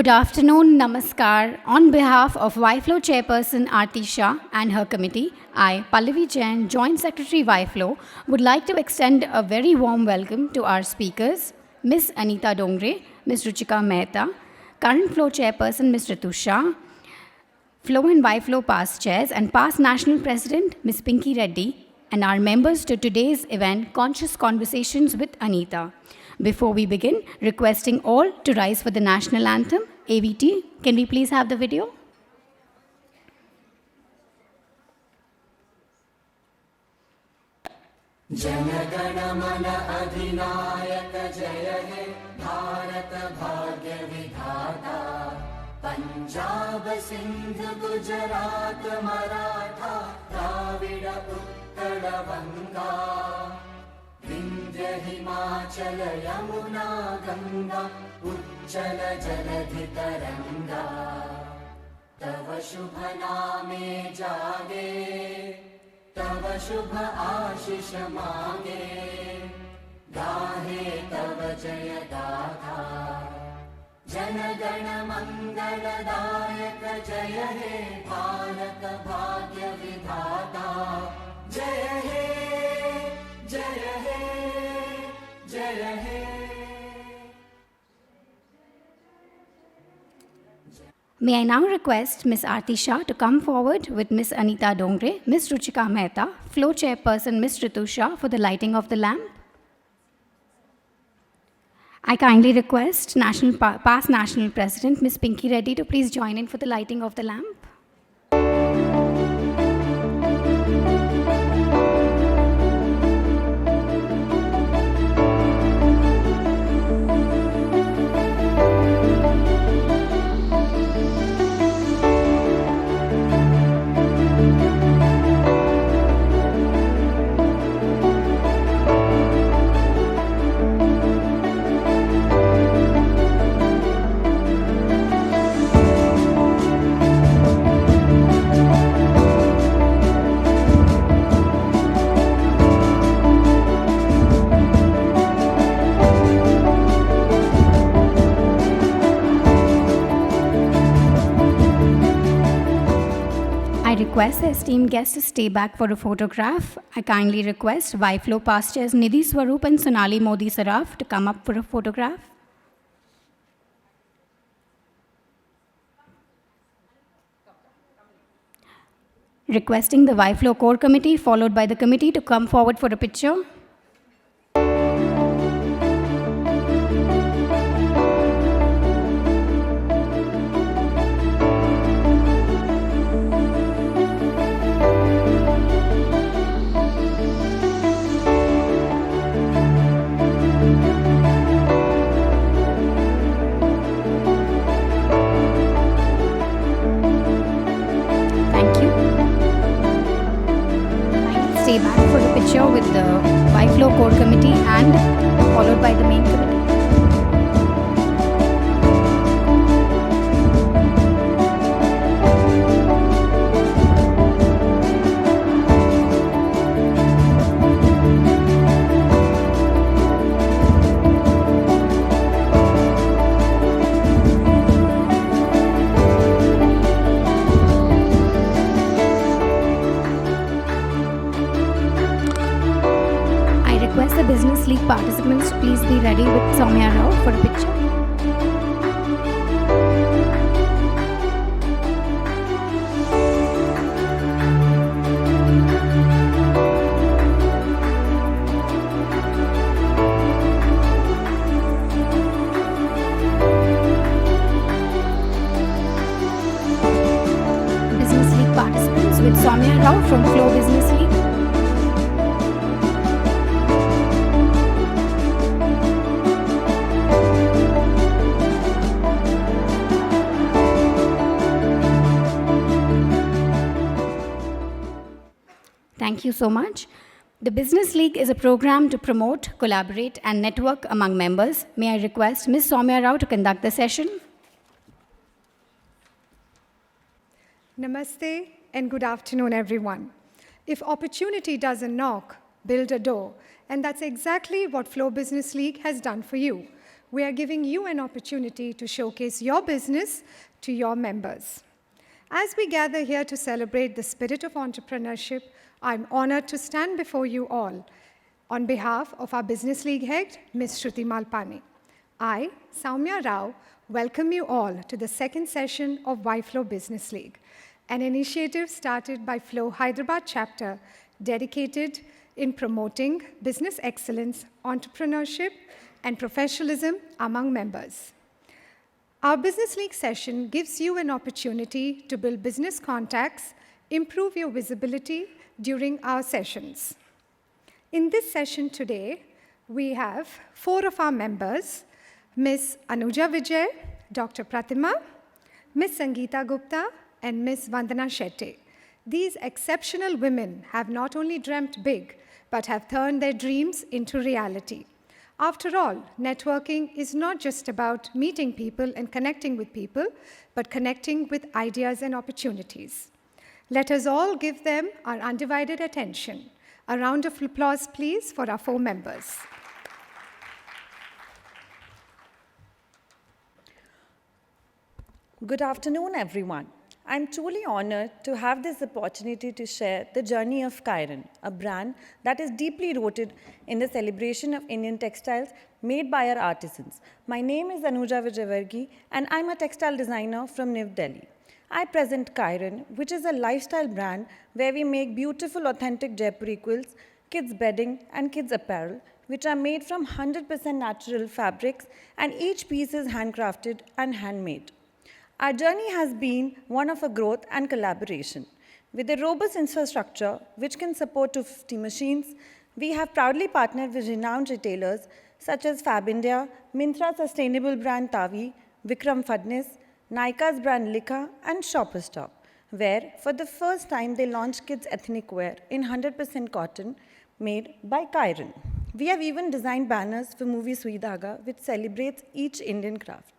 Good afternoon, Namaskar. On behalf of YFlow Chairperson Aarti Shah and her committee, I, Pallavi Jain, Joint Secretary YFlow, would like to extend a very warm welcome to our speakers, Ms. ANITA DONGRE, Ms. Ruchika Mehta, current Flow Chairperson Ms. Ritu Shah, Flow and YFlow past chairs and past National President Ms. Pinky Reddy, and our members to today's event, Conscious Conversations with ANITA. Before we begin, requesting all to rise for the national anthem, AVT. Can we please have the video? Janagana mana adhinayaka jaya he Bharata bhagya vidhata Punjab Sindh Gujarat Maratha Dravida Uttara Vanga Vindhya Himachal Yamuna Ganga Ujjala Jaladhi Taranga Tava Shubha Name Jage तव शुभ आशीष मांगे गाहे तव जय गाथा जन गण मंगलदायक जय हे भारत भाग्य विधाता जय हे जय हे जय हे. May I now request Ms. Aarti Shah to come forward with Ms. ANITA DONGRE, Ms. Ruchika Mehta, Flow Chairperson Ms. Ritu Shah for the lighting of the lamp. I kindly request past National President Ms. Pinky Reddy to please join in for the lighting of the lamp. I request the esteemed guests to stay back for a photograph. I kindly request YFlow past chairs Nidhi Swaroop and Sonali Modi Saraf to come up for a photograph. Requesting the YFlow core committee followed by the committee to come forward for a picture. Stay back for a picture with the YFlow core committee and followed by the main committee. The Business League participants to please be ready with Soumya Rao for a picture. Business League participants with Soumya Rao from Flow Business League. Thank you so much. The Business League is a program to promote, collaborate, and network among members. May I request Ms. Soumya Rao to conduct the session? Namaste and good afternoon, everyone. If opportunity doesn't knock, build a door. And that's exactly what Flow Business League has done for you. we are giving you an opportunity to showcase your business to your members. As we gather here to celebrate the spirit of entrepreneurship, I'm honored to stand before you all on behalf of our Business League head, Ms. Shruti Malpani. I, Soumya Rao, welcome you all to the second session of YFlow Business League, an initiative started by Flow Hyderabad chapter dedicated in promoting business excellence, entrepreneurship, and professionalism among members. Our Business League session gives you an opportunity to build business contacts, improve your visibility during our sessions. In this session today, we have 4 of our members, Ms. Anuja Vijay, Dr. Pratima, Ms. Sangeeta Gupta, and Ms. Vandana Shetty. These exceptional women have not only dreamt big, but have turned their dreams into reality. After all, networking is not just about meeting people and connecting with people, but connecting with ideas and opportunities. Let us all give them our undivided attention. A round of applause, please, for our 4 members. Good afternoon, everyone. I'm truly honored to have this opportunity to share the journey of Kyron, a brand that is deeply rooted in the celebration of Indian textiles made by our artisans. My name is Anuja Vijayvargi, and I'm a textile designer from New Delhi. I present Kyron, which is a lifestyle brand where we make beautiful, authentic Jaipuri quilts, kids' bedding, and kids' apparel, which are made from 100% natural fabrics, and each piece is handcrafted and handmade. Our journey has been one of a growth and collaboration. With a robust infrastructure, which can support 250 machines, we have proudly partnered with renowned retailers such as Fab India, Myntra's sustainable brand Tavi, Vikram Fadnis, Nykaa's brand Likha, and Shoppers Stop, where for the first time they launched kids' ethnic wear in 100% cotton made by Kyron. We have even designed banners for movie Sui Dhaga, which celebrates each Indian craft.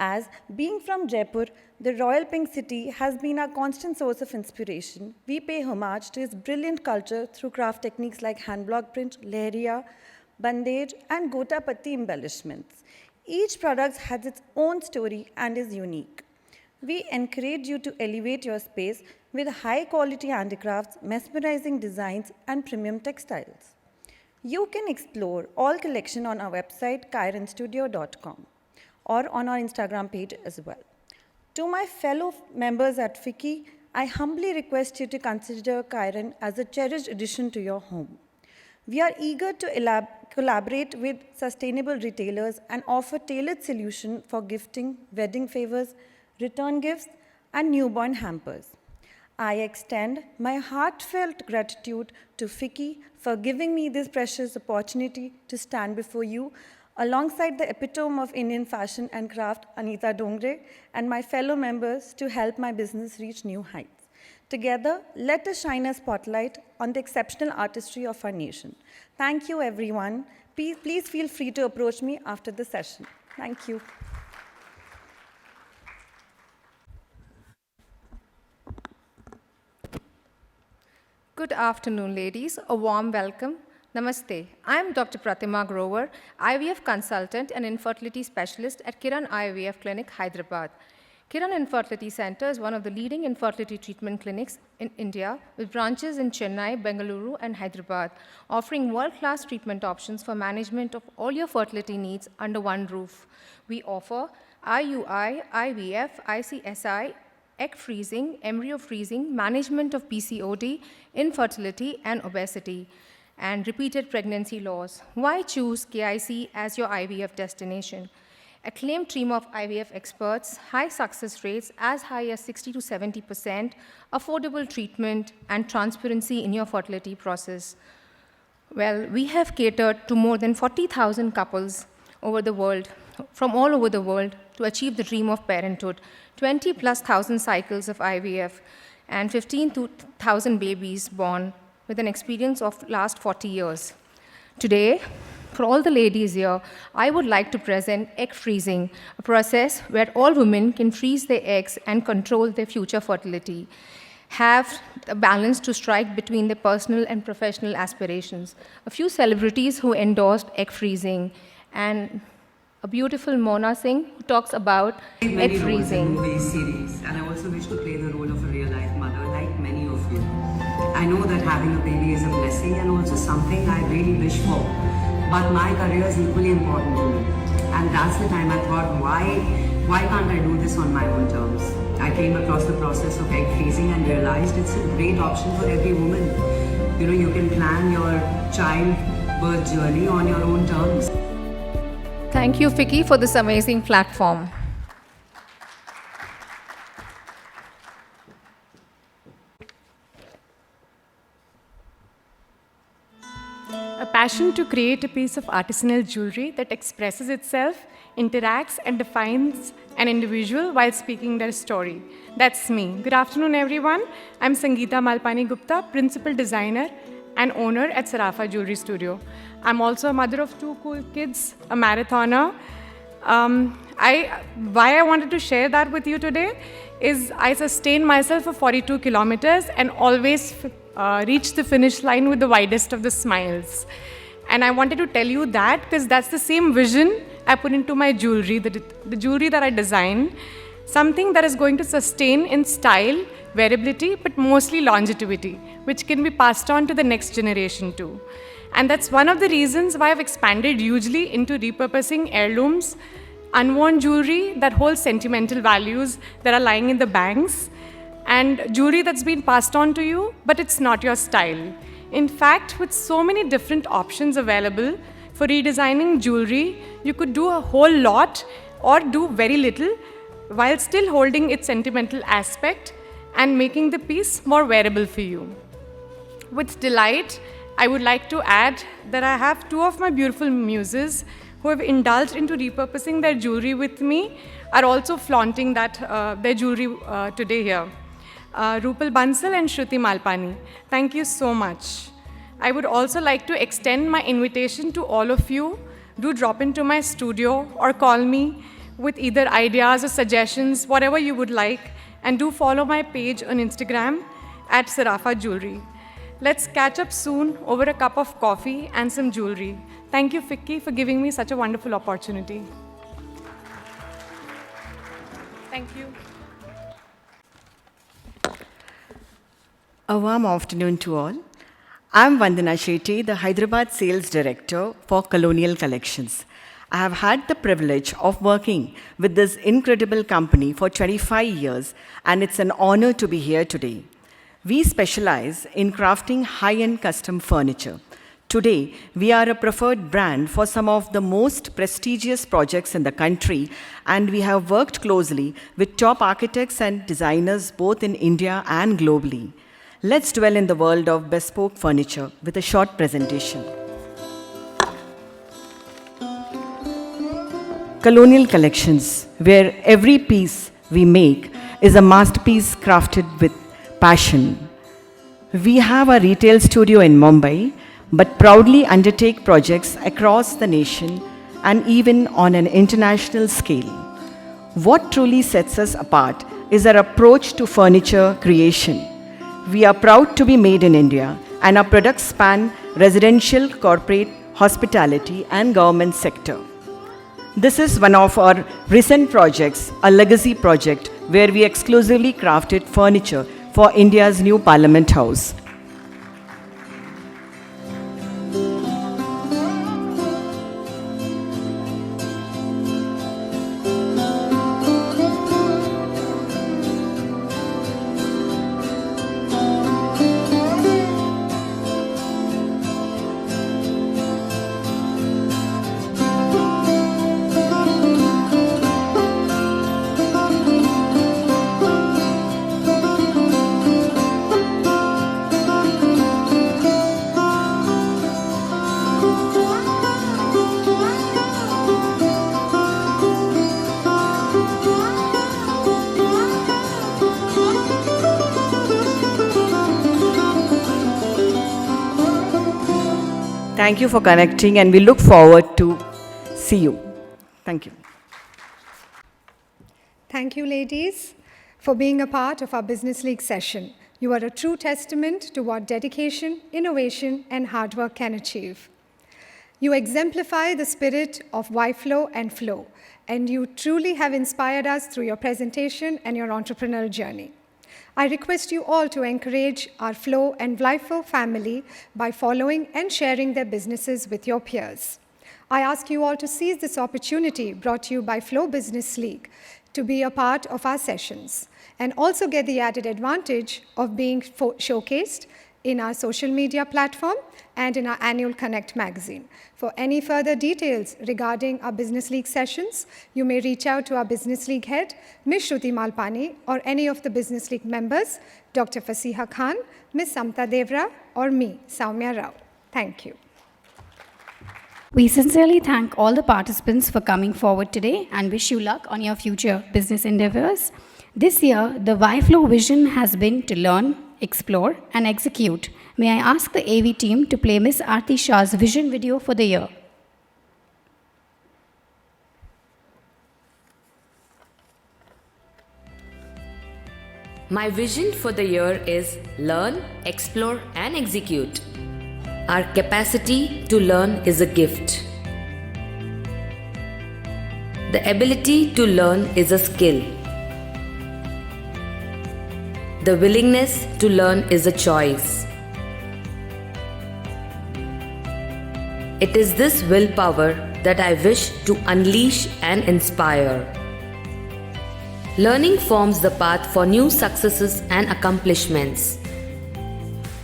As being from Jaipur, the Royal Pink City has been our constant source of inspiration. We pay homage to its brilliant culture through craft techniques like hand block print, lehriya, bandage, and gotapatti embellishments. Each product has its own story and is unique. We encourage you to elevate your space with high-quality handicrafts, mesmerizing designs, and premium textiles. You can explore all collection on our website, kyronstudio.com. or on our Instagram page as well. To my fellow members at FICCI, I humbly request you to consider Kyron as a cherished addition to your home. We are eager to collaborate with sustainable retailers and offer tailored solutions for gifting, wedding favors, return gifts, and newborn hampers. I extend my heartfelt gratitude to FICCI for giving me this precious opportunity to stand before you alongside the epitome of Indian fashion and craft, ANITA DONGRE, and my fellow members to help my business reach new heights. Together, let us shine a spotlight on the exceptional artistry of our nation. Thank you, everyone. Please feel free to approach me after the session. Thank you. Good afternoon, ladies. A warm welcome. Namaste. I am Dr. Pratima Grover, IVF consultant and infertility specialist at Kiran IVF Clinic, Hyderabad. Kiran Infertility Center is one of the leading infertility treatment clinics in India with branches in Chennai, Bengaluru, and Hyderabad, offering world-class treatment options for management of all your fertility needs under one roof. We offer IUI, IVF, ICSI, egg freezing, embryo freezing, management of PCOD, infertility, and obesity, and repeated pregnancy loss. Why choose KIC as your IVF destination? Acclaimed team of IVF experts, high success rates as high as 60 to 70%, affordable treatment, and transparency in your fertility process. Well, we have catered to more than 40,000 couples over the world, from all over the world, to achieve the dream of parenthood, 20+ thousand cycles of IVF, and 15,000 babies born with an experience of last 40 years. Today, for all the ladies here, I would like to present egg freezing, a process where all women can freeze their eggs and control their future fertility, have the balance to strike between their personal and professional aspirations. A few celebrities who endorsed egg freezing, and a beautiful Mona Singh who talks about Many it roles in freezing. movie series, and I also wish to play the role of a real-life mother, like many of you. I know that having a baby is a blessing and also something I really wish for, but my career is equally important to me. And that's the time I thought, why can't I do this on my own terms? I came across the process of egg freezing and realized it's a great option for every woman. You know, you can plan your childbirth journey on your own terms. Thank you, Vicky, for this amazing platform. A passion to create a piece of artisanal jewelry that expresses itself, interacts, and defines an individual while speaking their story. That's me. Good afternoon, everyone. I'm Sangeeta Malpani Gupta, Principal Designer and owner at Sarafa Jewelry Studio. I'm also a mother of 2 cool kids, a marathoner. Why I wanted to share that with you today is I sustained myself for 42 kilometers and always reached the finish line with the widest of the smiles. And I wanted to tell you that because that's the same vision I put into my jewelry, the jewelry that I design, something that is going to sustain in style, wearability, but mostly longevity, which can be passed on to the next generation too. And that's one of the reasons why I've expanded hugely into repurposing heirlooms, unworn jewelry that holds sentimental values that are lying in the banks, and jewelry that's been passed on to you, but it's not your style. In fact, with so many different options available for redesigning jewelry, you could do a whole lot or do very little while still holding its sentimental aspect and making the piece more wearable for you. With delight, I would like to add that I have 2 of my beautiful muses who have indulged into repurposing their jewelry with me, are also flaunting their jewelry today here. Rupal Bansal and Shruti Malpani. Thank you so much. I would also like to extend my invitation to all of you. Do drop into my studio or call me with either ideas or suggestions, whatever you would like, and do follow my page on Instagram at Sarafa Jewelry. Let's catch up soon over a cup of coffee and some jewelry. Thank you, Vicky, for giving me such a wonderful opportunity. Thank you. A warm afternoon to all. I'm Vandana Shetty, the Hyderabad Sales Director for Colonial Collections. I have had the privilege of working with this incredible company for 25 years, and it's an honor to be here today. We specialize in crafting high-end custom furniture. Today, we are a preferred brand for some of the most prestigious projects in the country, and we have worked closely with top architects and designers both in India and globally. Let's dwell in the world of bespoke furniture with a short presentation. Colonial Collections, where every piece we make is a masterpiece crafted with passion. We have a retail studio in Mumbai, but proudly undertake projects across the nation and even on an international scale. What truly sets us apart is our approach to furniture creation. We are proud to be made in India, and our products span residential, corporate, hospitality, and government sector. This is one of our recent projects, a legacy project, where we exclusively crafted furniture for India's new Parliament House. Thank you for connecting, and we look forward to see you. Thank you. Thank you, ladies, for being a part of our Business League session. You are a true testament to what dedication, innovation, and hard work can achieve. You exemplify the spirit of YFlow and Flow, and you truly have inspired us through your presentation and your entrepreneurial journey. I request you all to encourage our Flow and YFlow family by following and sharing their businesses with your peers. I ask you all to seize this opportunity brought to you by Flow Business League to be a part of our sessions and also get the added advantage of being showcased in our social media platform and in our annual Connect magazine. For any further details regarding our Business League sessions, you may reach out to our Business League head, Ms. Shruti Malpani, or any of the Business League members, Dr. Fasiha Khan, Ms. Samta Devra, or me, Soumya Rao. Thank you. We sincerely thank all the participants for coming forward today and wish you luck on your future business endeavors. This year, the YFlow vision has been to learn, explore, and execute. May I ask the AV team to play Ms. Aarti Shah's vision video for the year. My vision for the year is learn, explore, and execute. Our capacity to learn is a gift. The ability to learn is a skill. The willingness to learn is a choice. It is this willpower that I wish to unleash and inspire. Learning forms the path for new successes and accomplishments.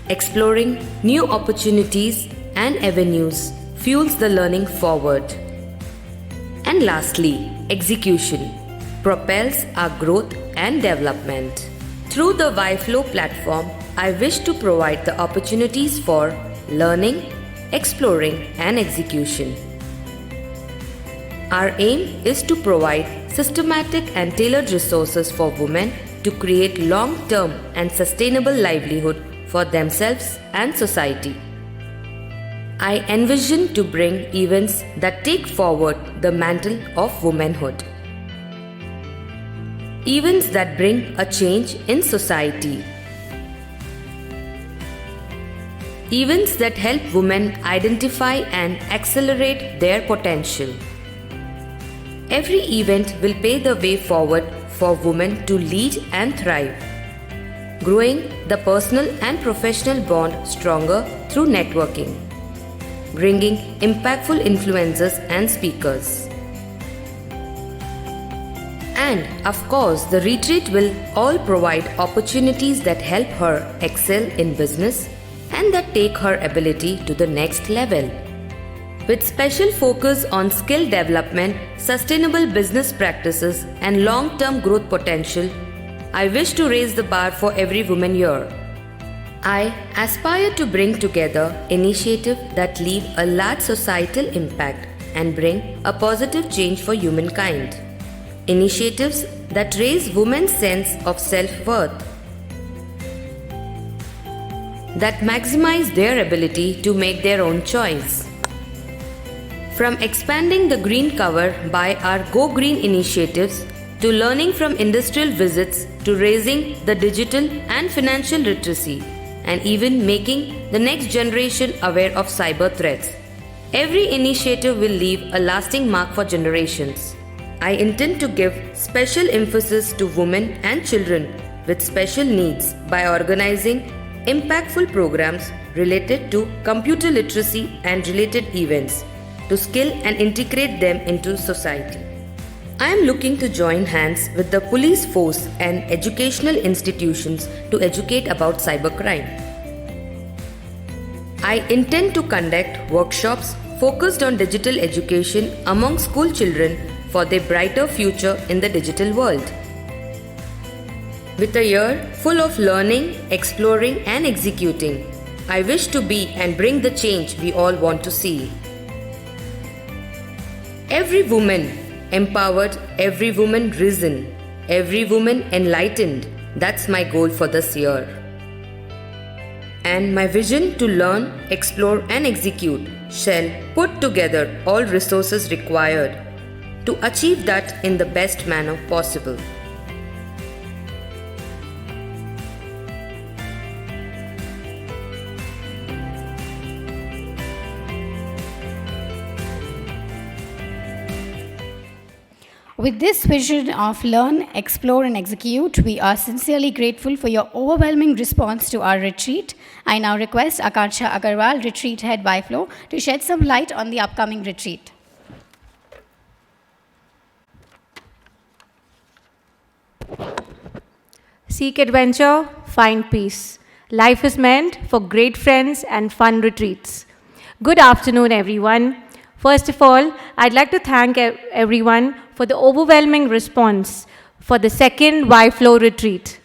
Exploring new opportunities and avenues fuels the learning forward. And lastly, execution propels our growth and development. Through the YFlow platform, I wish to provide the opportunities for learning, exploring, and execution. Our aim is to provide systematic and tailored resources for women to create long-term and sustainable livelihood for themselves and society. I envision to bring events that take forward the mantle of womanhood. Events that bring a change in society. Events that help women identify and accelerate their potential. Every event will pave the way forward for women to lead and thrive, growing the personal and professional bond stronger through networking, bringing impactful influencers and speakers. And of course, the retreat will all provide opportunities that help her excel in business and that take her ability to the next level. With special focus on skill development, sustainable business practices, and long-term growth potential, I wish to raise the bar for every woman here. I aspire to bring together initiatives that leave a large societal impact and bring a positive change for humankind. Initiatives that raise women's sense of self-worth, that maximize their ability to make their own choice. From expanding the green cover by our Go Green initiatives, to learning from industrial visits, to raising the digital and financial literacy, and even making the next generation aware of cyber threats. Every initiative will leave a lasting mark for generations. I intend to give special emphasis to women and children with special needs by organizing impactful programs related to computer literacy and related events to skill and integrate them into society. I am looking to join hands with the police force and educational institutions to educate about cybercrime. I intend to conduct workshops focused on digital education among school children for their brighter future in the digital world. With a year full of learning, exploring, and executing, I wish to be and bring the change we all want to see. Every woman empowered, every woman risen, every woman enlightened. That's my goal for this year. And my vision to learn, explore, and execute shall put together all resources required to achieve that in the best manner possible. With this vision of learn, explore, and execute, we are sincerely grateful for your overwhelming response to our retreat. I now request Akansha Agarwal, Retreat Head Biflow, to shed some light on the upcoming retreat. Seek adventure, find peace. Life is meant for great friends and fun retreats. Good afternoon, everyone. First of all, I'd like to thank everyone for the overwhelming response for the second Y-Flow retreat,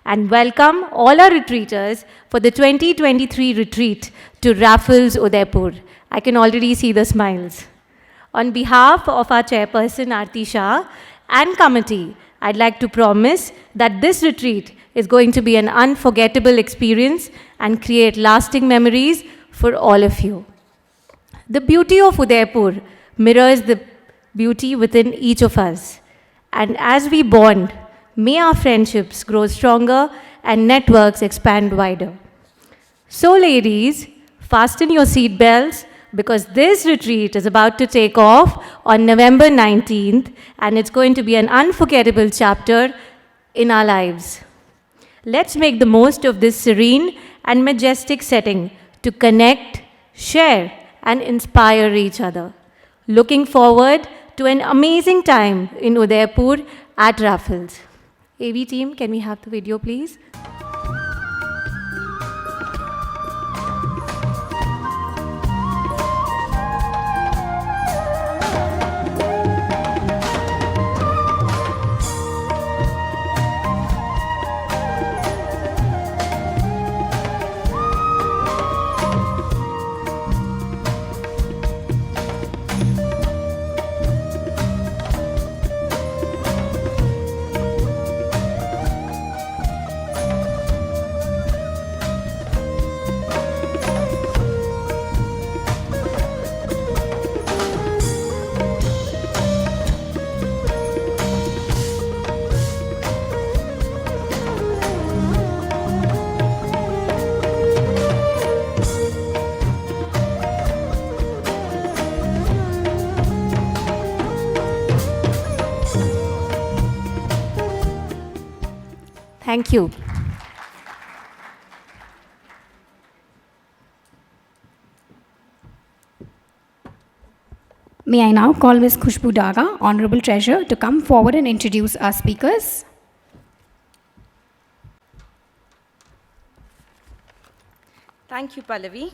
and welcome all our retreaters for the 2023 retreat to Raffles, Udaipur. I can already see the smiles. On behalf of our chairperson, Aarti Shah, and committee, I'd like to promise that this retreat is going to be an unforgettable experience and create lasting memories for all of you. The beauty of Udaipur mirrors the beauty within each of us. And as we bond, may our friendships grow stronger and networks expand wider. So ladies, fasten your seatbelts because this retreat is about to take off on November 19th, and it's going to be an unforgettable chapter in our lives. Let's make the most of this serene and majestic setting to connect, share, and inspire each other. Looking forward to an amazing time in Udaipur at Raffles. AV team, can we have the video, please? Thank you. May I now call Ms. Khushbu Daga, Honorable Treasurer, to come forward and introduce our speakers. Thank you, Pallavi.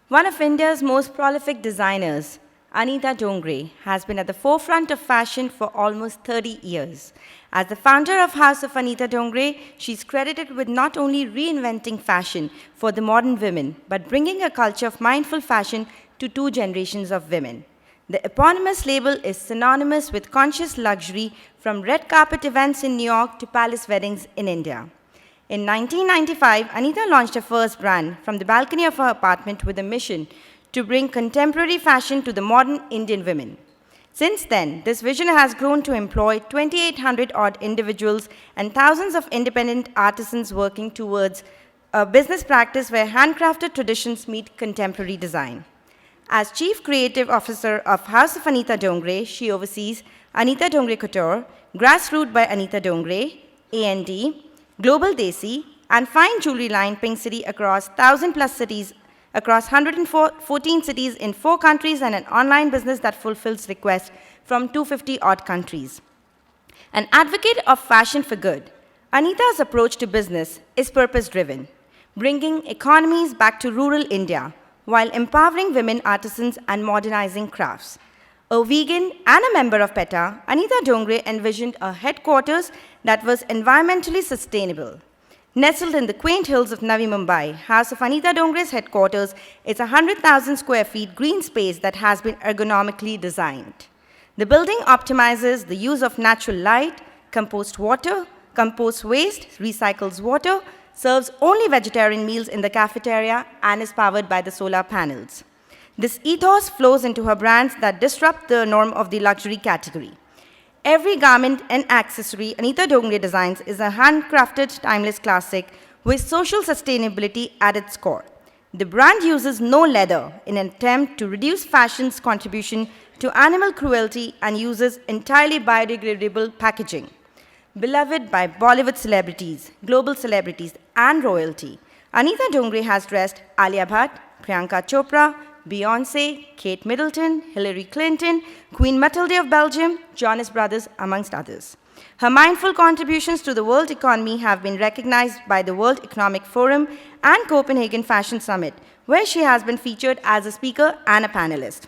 One of India's most prolific designers, ANITA DONGRE, has been at the forefront of fashion for almost 30 years. As the founder of House of ANITA DONGRE, she's credited with not only reinventing fashion for the modern women, but bringing a culture of mindful fashion to two generations of women. The eponymous label is synonymous with conscious luxury, from red carpet events in New York to palace weddings in India. In 1995, ANITA launched her first brand from the balcony of her apartment with a mission to bring contemporary fashion to the modern Indian women. Since then, this vision has grown to employ 2,800-odd individuals and thousands of independent artisans working towards a business practice where handcrafted traditions meet contemporary design. As Chief Creative Officer of House of ANITA DONGRE, she oversees ANITA DONGRE Couture, Grassroot by ANITA DONGRE, A&D, Global Desi, and fine jewelry line Pink City across 1,000+ cities, across 114 cities in 4 countries, and an online business that fulfills requests from 250-odd countries. An advocate of fashion for good, ANITA's approach to business is purpose-driven, bringing economies back to rural India while empowering women artisans and modernizing crafts. A vegan and a member of PETA, ANITA DONGRE envisioned a headquarters that was environmentally sustainable. Nestled in the quaint hills of Navi Mumbai, House of ANITA DONGRE's headquarters is a 100,000 square feet green space that has been ergonomically designed. The building optimizes the use of natural light, compost water, compost waste, recycles water, serves only vegetarian meals in the cafeteria, and is powered by the solar panels. This ethos flows into her brands that disrupt the norm of the luxury category. Every garment and accessory ANITA DONGRE designs is a handcrafted, timeless classic with social sustainability at its core. The brand uses no leather in an attempt to reduce fashion's contribution to animal cruelty and uses entirely biodegradable packaging. Beloved by Bollywood celebrities, global celebrities, and royalty, Anita Dongre has dressed Alia Bhatt, Priyanka Chopra, Beyoncé, Kate Middleton, Hillary Clinton, Queen Matilde of Belgium, Jonas Brothers, amongst others. Her mindful contributions to the world economy have been recognized by the World Economic Forum and Copenhagen Fashion Summit, where she has been featured as a speaker and a panelist.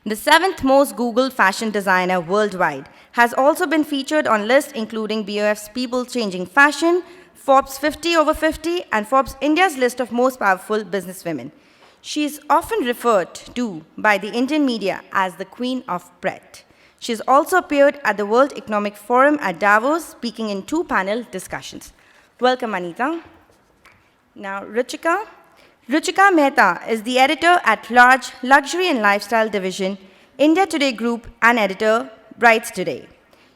The 7th most Googled fashion designer worldwide has also been featured on lists including BOF's People Changing Fashion, Forbes 50 over 50, and Forbes India's list of most powerful businesswomen. She is often referred to by the Indian media as the Queen of Bread. She has also appeared at the World Economic Forum at Davos, speaking in 2 panel discussions. Welcome, Anita. Now, Ruchika. Ruchika Mehta is the editor-at-large Luxury and Lifestyle Division, India Today Group, and editor, Brides Today.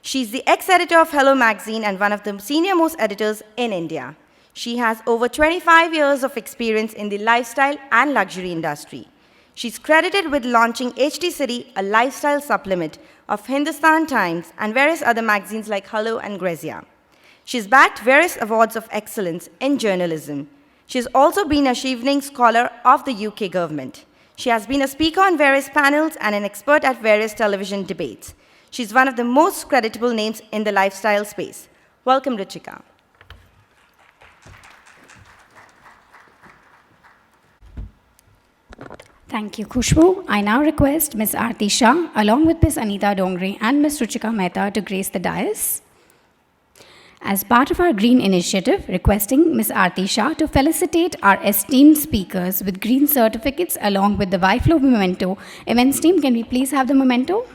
She's the ex-editor of Hello Magazine and one of the senior-most editors in India. She has over 25 years of experience in the lifestyle and luxury industry. She's credited with launching HT City, a lifestyle supplement of Hindustan Times and various other magazines like Hello and Grezia. She's bagged various awards of excellence in journalism. She has also been a Chevening Scholar of the UK government. She has been a speaker on various panels and an expert at various television debates. She's one of the most creditable names in the lifestyle space. Welcome, Ruchika. Thank you, Khushbu. I now request Ms. Aarti Shah, along with Ms. Anita Dongre and Ms. Ruchika Mehta, to grace the dais. As part of our Green Initiative, requesting Ms. Aarti Shah to felicitate our esteemed speakers with green certificates along with the YFlow memento. Events team, can we please have the memento?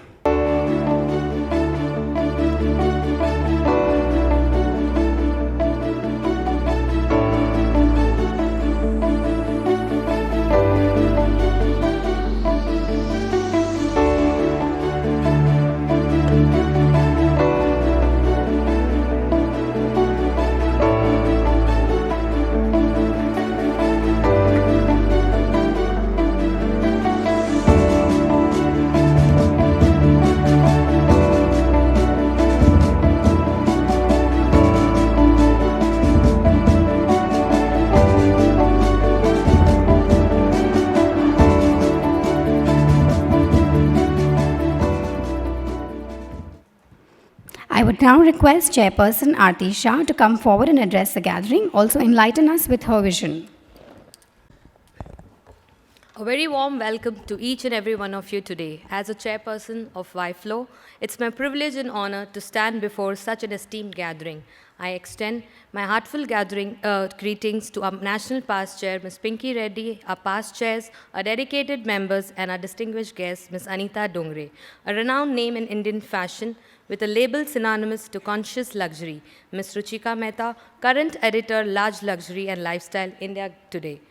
I would now request Chairperson Aarti Shah to come forward and address the gathering, also enlighten us with her vision. A very warm welcome to each and every one of you today. As a chairperson of YFlow, it's my privilege and honor to stand before such an esteemed gathering. I extend my heartfelt greetings to our National Past Chair, Ms. Pinky Reddy, our past chairs, our dedicated members, and our distinguished guest, Ms. Anita Dongre, a renowned name in Indian fashion with a label synonymous to conscious luxury, Ms. Ruchika Mehta, current editor, Large Luxury and Lifestyle, India Today.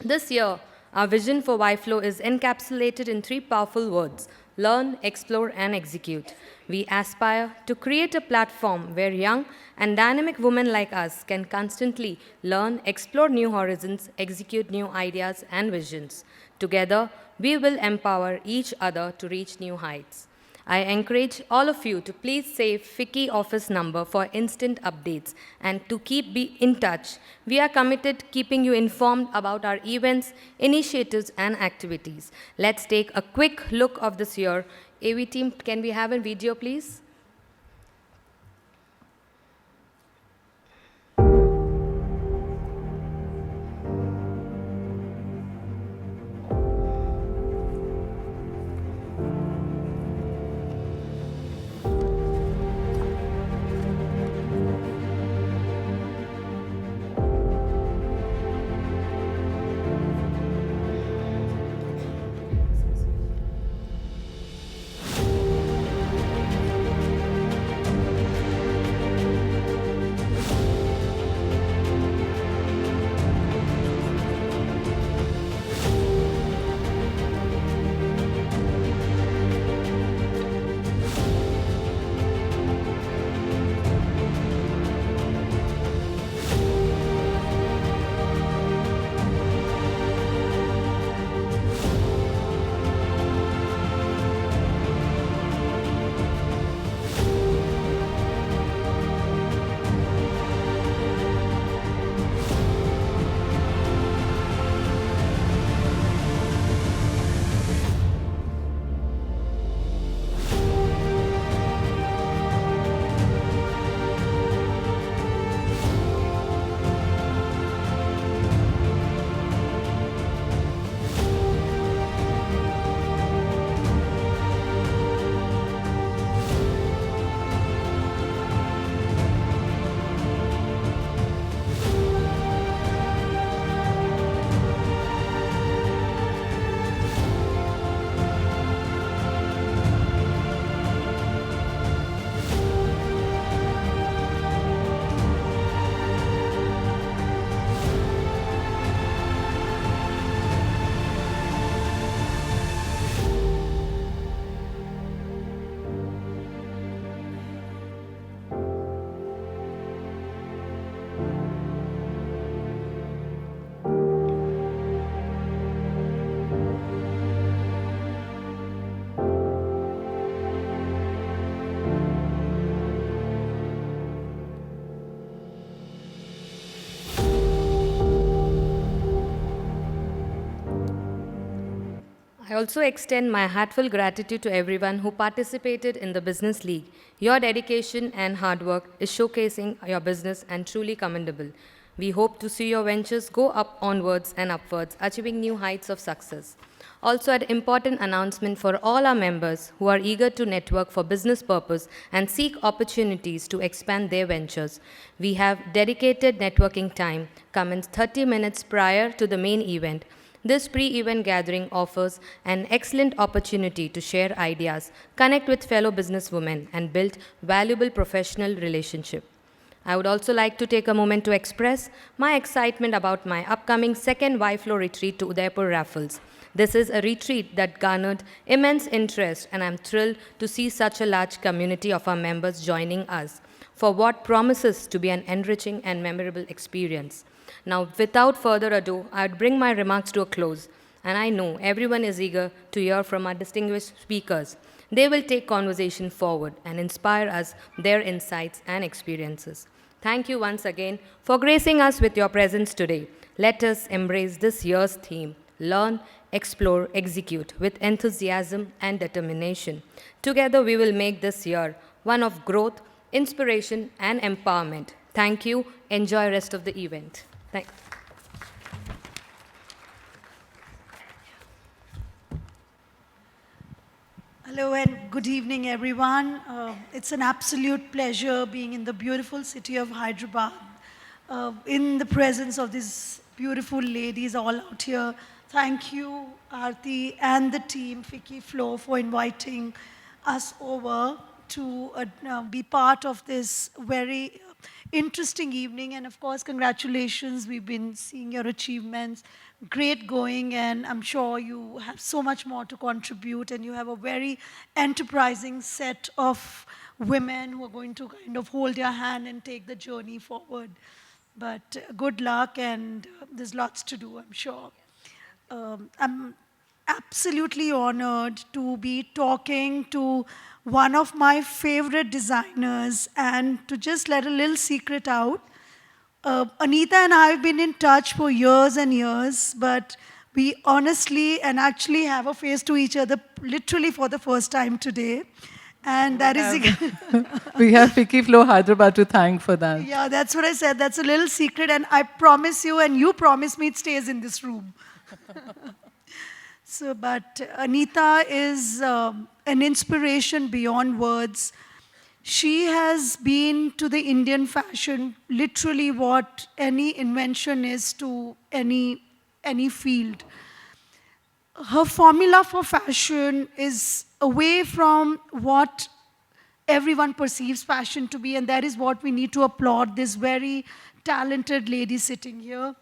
This year, our vision for YFlow is encapsulated in 3 powerful words: learn, explore, and execute. We aspire to create a platform where young and dynamic women like us can constantly learn, explore new horizons, execute new ideas and visions. Together, we will empower each other to reach new heights. I encourage all of you to please save FICCI office number for instant updates and to be in touch. We are committed keeping you informed about our events, initiatives, and activities. Let's take a quick look of this year. AV team, can we have a video, please? I also extend my heartfelt gratitude to everyone who participated in the Business League. Your dedication and hard work is showcasing your business and truly commendable. We hope to see your ventures go up onwards and upwards, achieving new heights of success. Also, an important announcement for all our members who are eager to network for business purpose and seek opportunities to expand their ventures. We have dedicated networking time, commenced 30 minutes prior to the main event. This pre-event gathering offers an excellent opportunity to share ideas, connect with fellow businesswomen, and build valuable professional relationships. I would also like to take a moment to express my excitement about my upcoming second Y-Flow retreat to Udaipur Raffles. This is a retreat that garnered immense interest, and I'm thrilled to see such a large community of our members joining us for what promises to be an enriching and memorable experience. Now, without further ado, I would bring my remarks to a close, and I know everyone is eager to hear from our distinguished speakers. They will take conversation forward and inspire us their insights and experiences. Thank you once again for gracing us with your presence today. Let us embrace this year's theme, learn, explore, execute with enthusiasm and determination. Together we will make this year one of growth, inspiration and empowerment. Thank you. Enjoy the rest of the event. Thank you. Hello and good evening, everyone. It's an absolute pleasure being in the beautiful city of Hyderabad, in the presence of these beautiful ladies all out here. Thank you, Aarti and the team, Vicky Flo, for inviting us over to be part of this very interesting evening. And of course, congratulations. We've been seeing your achievements. Great going, and I'm sure you have so much more to contribute, and you have a very enterprising set of women who are going to kind of hold your hand and take the journey forward. But good luck, and there's lots to do, I'm sure. I'm absolutely honored to be talking to one of my favorite designers, and to just let a little secret out. Anita and I have been in touch for years and years, but we honestly and actually have a face to each other literally for the first time today. And that is... We have Vicky Flo Hyderabad to thank for that. Yeah, that's what I said. That's a little secret, and I promise you, and you promise me, it stays in this room. So, but Anita is an inspiration beyond words. She has been to the Indian fashion literally what any invention is to any field. Her formula for fashion is away from what everyone perceives fashion to be, and that is what we need to applaud this very talented lady sitting here.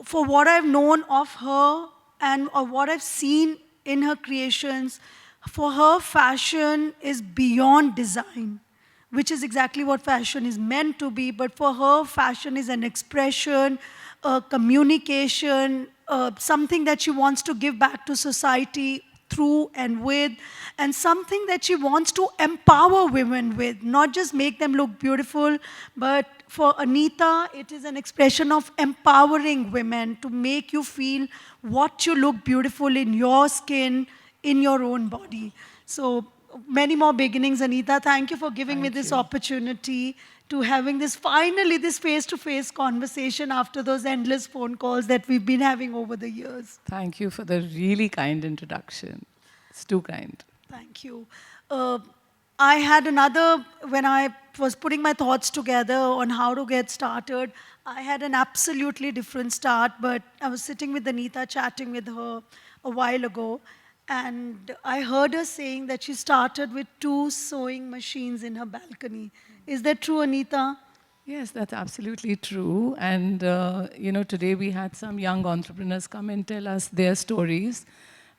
For what I've known of her and what I've seen in her creations, for her, fashion is beyond design, which is exactly what fashion is meant to be. But for her, fashion is an expression, a communication, something that she wants to give back to society through and with, and something that she wants to empower women with, not just make them look beautiful, but for Anita, it is an expression of empowering women to make you feel what you look beautiful in your skin, in your own body. So many more beginnings, Anita. Thank you for giving me this opportunity to having this, finally, this face-to-face conversation after those endless phone calls that we've been having over the years. Thank you for the really kind introduction. It's too kind. Thank you. I had another, when I was putting my thoughts together on how to get started, I had an absolutely different start, but I was sitting with Anita, chatting with her a while ago, and I heard her saying that she started with 2 sewing machines in her balcony. Is that true, Anita? Yes, that's absolutely true. And, you know, today we had some young entrepreneurs come and tell us their stories.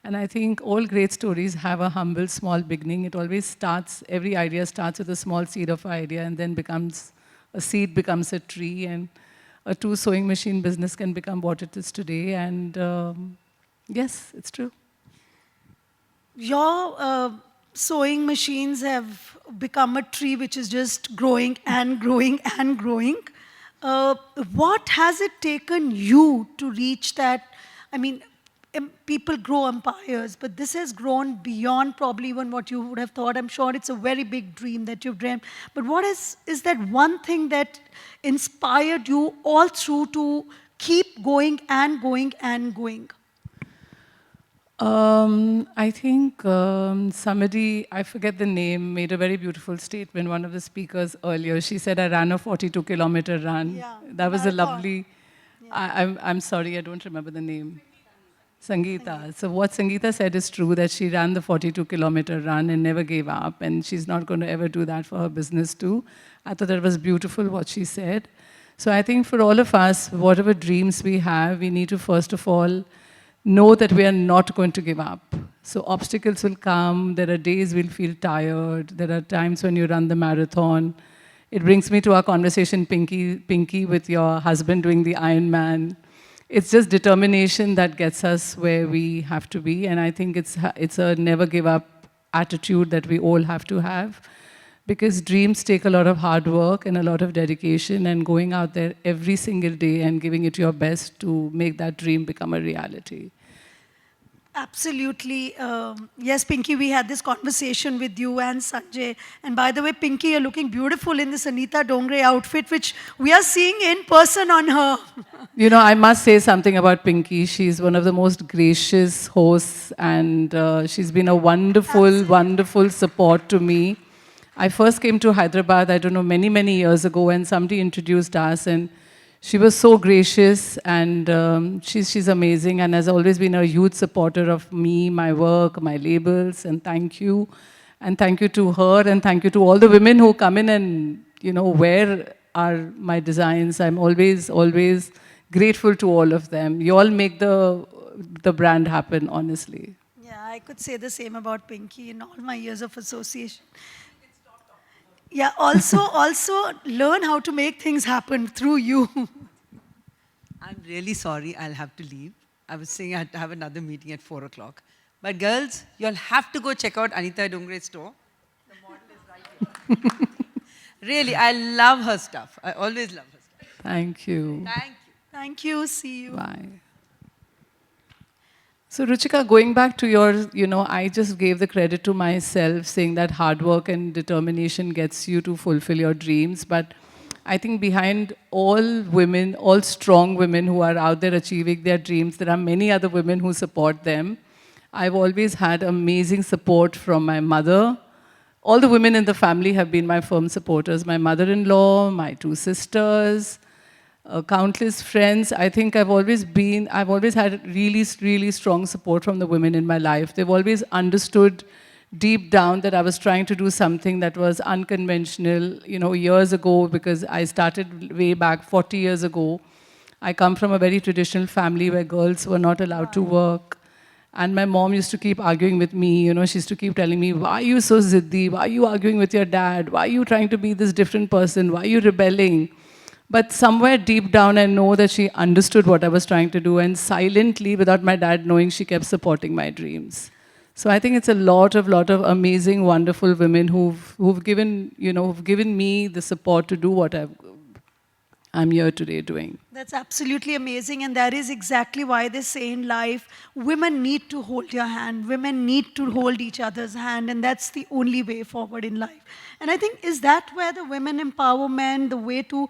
And I think all great stories have a humble, small beginning. It always starts, every idea starts with a small seed of idea, and then becomes, a seed becomes a tree, and a 2 sewing machine business can become what it is today. And yes, it's true. Your sewing machines have become a tree which is just growing and growing and growing. Uh, what has it taken you to reach that? I mean, people grow empires, but this has grown beyond probably even what you would have thought. I'm sure it's a very big dream that you've dreamt. But what is that one thing that inspired you all through to keep going and going and going? I think somebody, I forget the name, made a very beautiful statement. One of the speakers earlier, she said, I ran a 42-kilometer run. Yeah, That was a marathon. lovely, I'm sorry, I don't remember the name. Sangeeta. So what Sangeeta said is true, that she ran the 42-kilometer run and never gave up, and she's not going to ever do that for her business too. I thought that was beautiful what she said. So I think for all of us, whatever dreams we have, we need to first of all know that we are not going to give up. So obstacles will come, there are days we'll feel tired, there are times when you run the marathon. It brings me to our conversation, Pinky, with your husband doing the Ironman. It's just determination that gets us where we have to be, and I think it's a never give up attitude that we all have to have, because dreams take a lot of hard work and a lot of dedication, and going out there every single day and giving it your best to make that dream become a reality. Absolutely. Yes, Pinky, we had this conversation with you and Sanjay. And by the way, Pinky, you're looking beautiful in this ANITA DONGRE outfit, which we are seeing in person on her. You know, I must say something about Pinky. She's one of the most gracious hosts, and she's been a wonderful, wonderful support to me. I first came to Hyderabad, I don't know, many, many years ago, and somebody introduced us, and she was so gracious, and she's amazing, and has always been a huge supporter of me, my work, my labels, and thank you. And thank you to her, and thank you to all the women who come in and, you know, wear my designs. I'm always, always grateful to all of them. You all make the brand happen, honestly. Yeah, I could say the same about Pinky in all my years of association. Yeah, also learn how to make things happen through you. I'm really sorry, I'll have to leave. I was saying I had to have another meeting at 4 o'clock. But girls, you'll have to go check out ANITA DONGRE's store. The model is right here. Really, I love her stuff. I always love her stuff. Thank you. Thank you. Thank you. See you. Bye. So Ruchika, going back to your, you know, I just gave the credit to myself, saying that hard work and determination gets you to fulfill your dreams. But I think behind all women, all strong women who are out there achieving their dreams, there are many other women who support them. I've always had amazing support from my mother. All the women in the family have been my firm supporters. My mother-in-law, my two sisters, countless friends. I think I've always had really, really strong support from the women in my life. They've always understood deep down that I was trying to do something that was unconventional, you know, years ago, because I started way back 40 years ago. I come from a very traditional family where girls were not allowed to work. And my mom used to keep arguing with me, you know, she used to keep telling me, why are you so ziddi? Why are you arguing with your dad? Why are you trying to be this different person? Why are you rebelling? But somewhere deep down, I know that she understood what I was trying to do, and silently, without my dad knowing, she kept supporting my dreams. So I think it's a lot of amazing, wonderful women who've given me the support to do what I'm here today doing. That's absolutely amazing, and that is exactly why they say in life, women need to hold your hand, women need to hold each other's hand, and that's the only way forward in life. And I think, is that where the women empowerment, the way to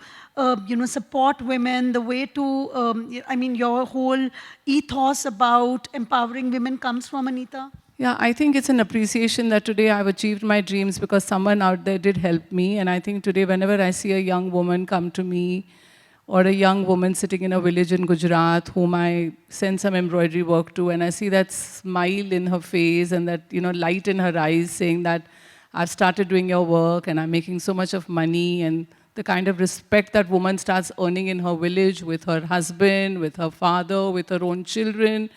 support women, the way to, your whole ethos about empowering women comes from, ANITA? Yeah, I think it's an appreciation that today I've achieved my dreams because someone out there did help me. And I think today whenever I see a young woman come to me, or a young woman sitting in a village in Gujarat whom I send some embroidery work to, and I see that smile in her face and that light in her eyes saying that I've started doing your work and I'm making so much of money, and the kind of respect that woman starts earning in her village with her husband, with her father, with her own children.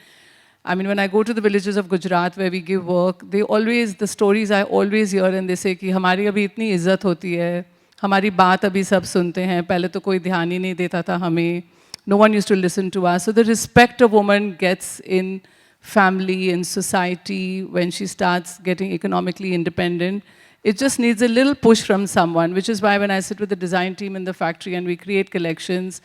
I mean, when I go to the villages of Gujarat where we give work, the stories I always hear, and they say कि हमारी अभी इतनी इज्जत होती है, हमारी बात अभी सब सुनते हैं, पहले तो कोई ध्यान ही नहीं देता था हमें. No one used to listen to us. So the respect a woman gets in family, in society, when she starts getting economically independent, It just needs a little push from someone, which is why when I sit with the design team in the factory and we create collections,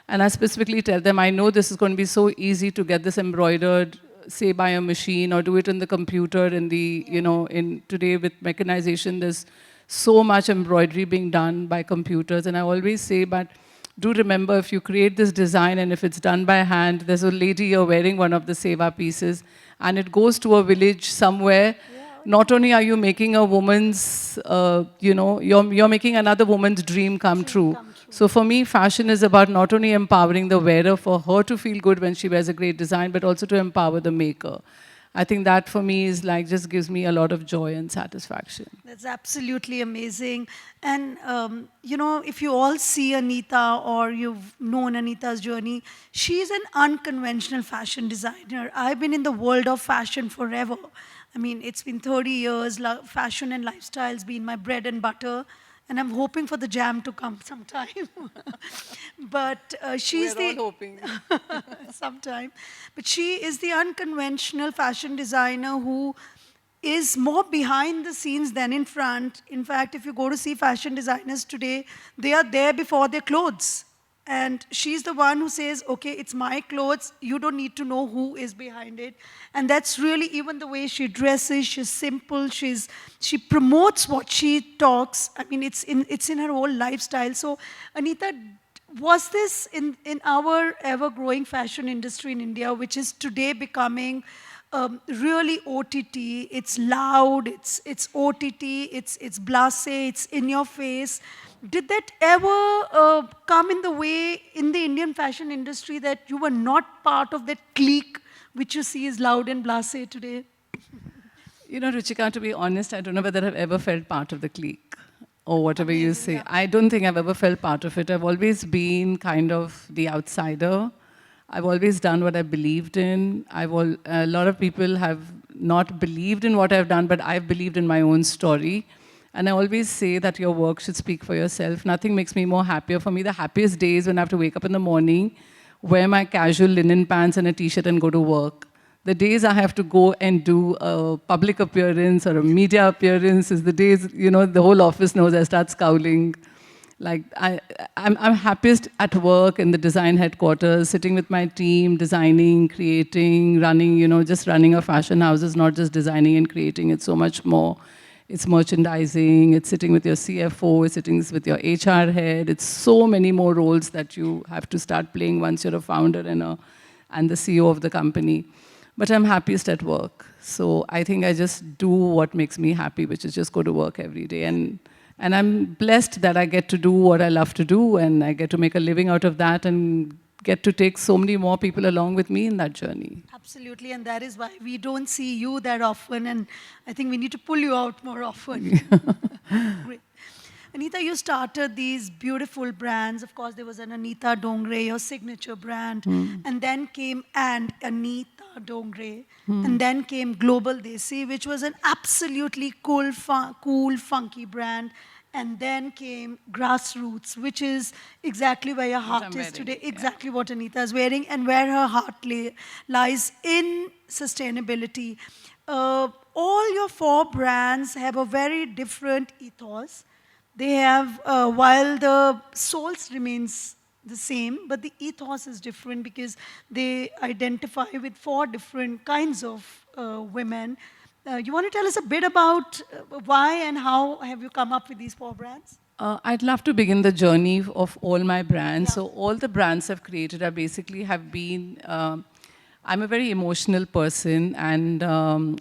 and I specifically tell them, I know this is going to be so easy to get this embroidered, say by a machine, or do it in the computer, in the, in today with mechanization, there's so much embroidery being done by computers. And I always say, but do remember, if you create this design and if it's done by hand, there's a lady you're wearing one of the seva pieces, and it goes to a village somewhere. Not only are you making a woman's, you're making another woman's dream come true. So for me, fashion is about not only empowering the wearer for her to feel good when she wears a great design, but also to empower the maker. I think that for me is like, just gives me a lot of joy and satisfaction. That's absolutely amazing. And, if you all see Anita or you've known Anita's journey, she's an unconventional fashion designer. I've been in the world of fashion forever. I mean, it's been 30 years, fashion and lifestyle's been my bread and butter. And I'm hoping for the jam to come sometime. But she's We're all hoping. sometime. But she is the unconventional fashion designer who is more behind the scenes than in front. In fact, if you go to see fashion designers today, they are there before their clothes. And she's the one who says, okay, it's my clothes, you don't need to know who is behind it. And that's really even the way she dresses, she's simple, she promotes what she talks. I mean, it's in her whole lifestyle. So, Anita, was this in our ever-growing fashion industry in India, which is today becoming really OTT, it's loud, it's OTT, it's blasé, it's in your face. Did that ever come in the way in the Indian fashion industry that you were not part of that clique which you see is loud and blasé today? Ruchika, to be honest, I don't know whether I've ever felt part of the clique or whatever you say. Yeah. I don't think I've ever felt part of it. I've always been kind of the outsider. I've always done what I believed in. A lot of people have not believed in what I've done, but I've believed in my own story. And I always say that your work should speak for yourself. Nothing makes me more happier. For me, the happiest day is when I have to wake up in the morning, wear my casual linen pants and a t-shirt and go to work. The days I have to go and do a public appearance or a media appearance is the days, the whole office knows I start scowling. Like, I'm happiest at work in the design headquarters, sitting with my team, designing, creating, running, just running a fashion house is not just designing and creating, it's so much more. It's merchandising, it's sitting with your CFO, it's sitting with your HR head. It's so many more roles that you have to start playing once you're a founder and the CEO of the company. But I'm happiest at work. So I think I just do what makes me happy, which is just go to work every day. And I'm blessed that I get to do what I love to do, and I get to make a living out of that and get to take so many more people along with me in that journey. Absolutely, and that is why we don't see you that often, and I think we need to pull you out more often. Great. Anita, you started these beautiful brands. Of course, there was an Anita Dongre, your signature brand, and then came Anita Dongre, and then came Global Desi, which was an absolutely cool, funky brand. And then came Grassroots, which is exactly where your heart is today, exactly what Anita is wearing, and where her heart lies in sustainability. All your 4 brands have a very different ethos. They have, while the souls remains the same, but the ethos is different because they identify with 4 different kinds of women. You want to tell us a bit about why and how have you come up with these 4 brands? I'd love to begin the journey of all my brands. Yeah. So all the brands I've created are basically have been, I'm a very emotional person, and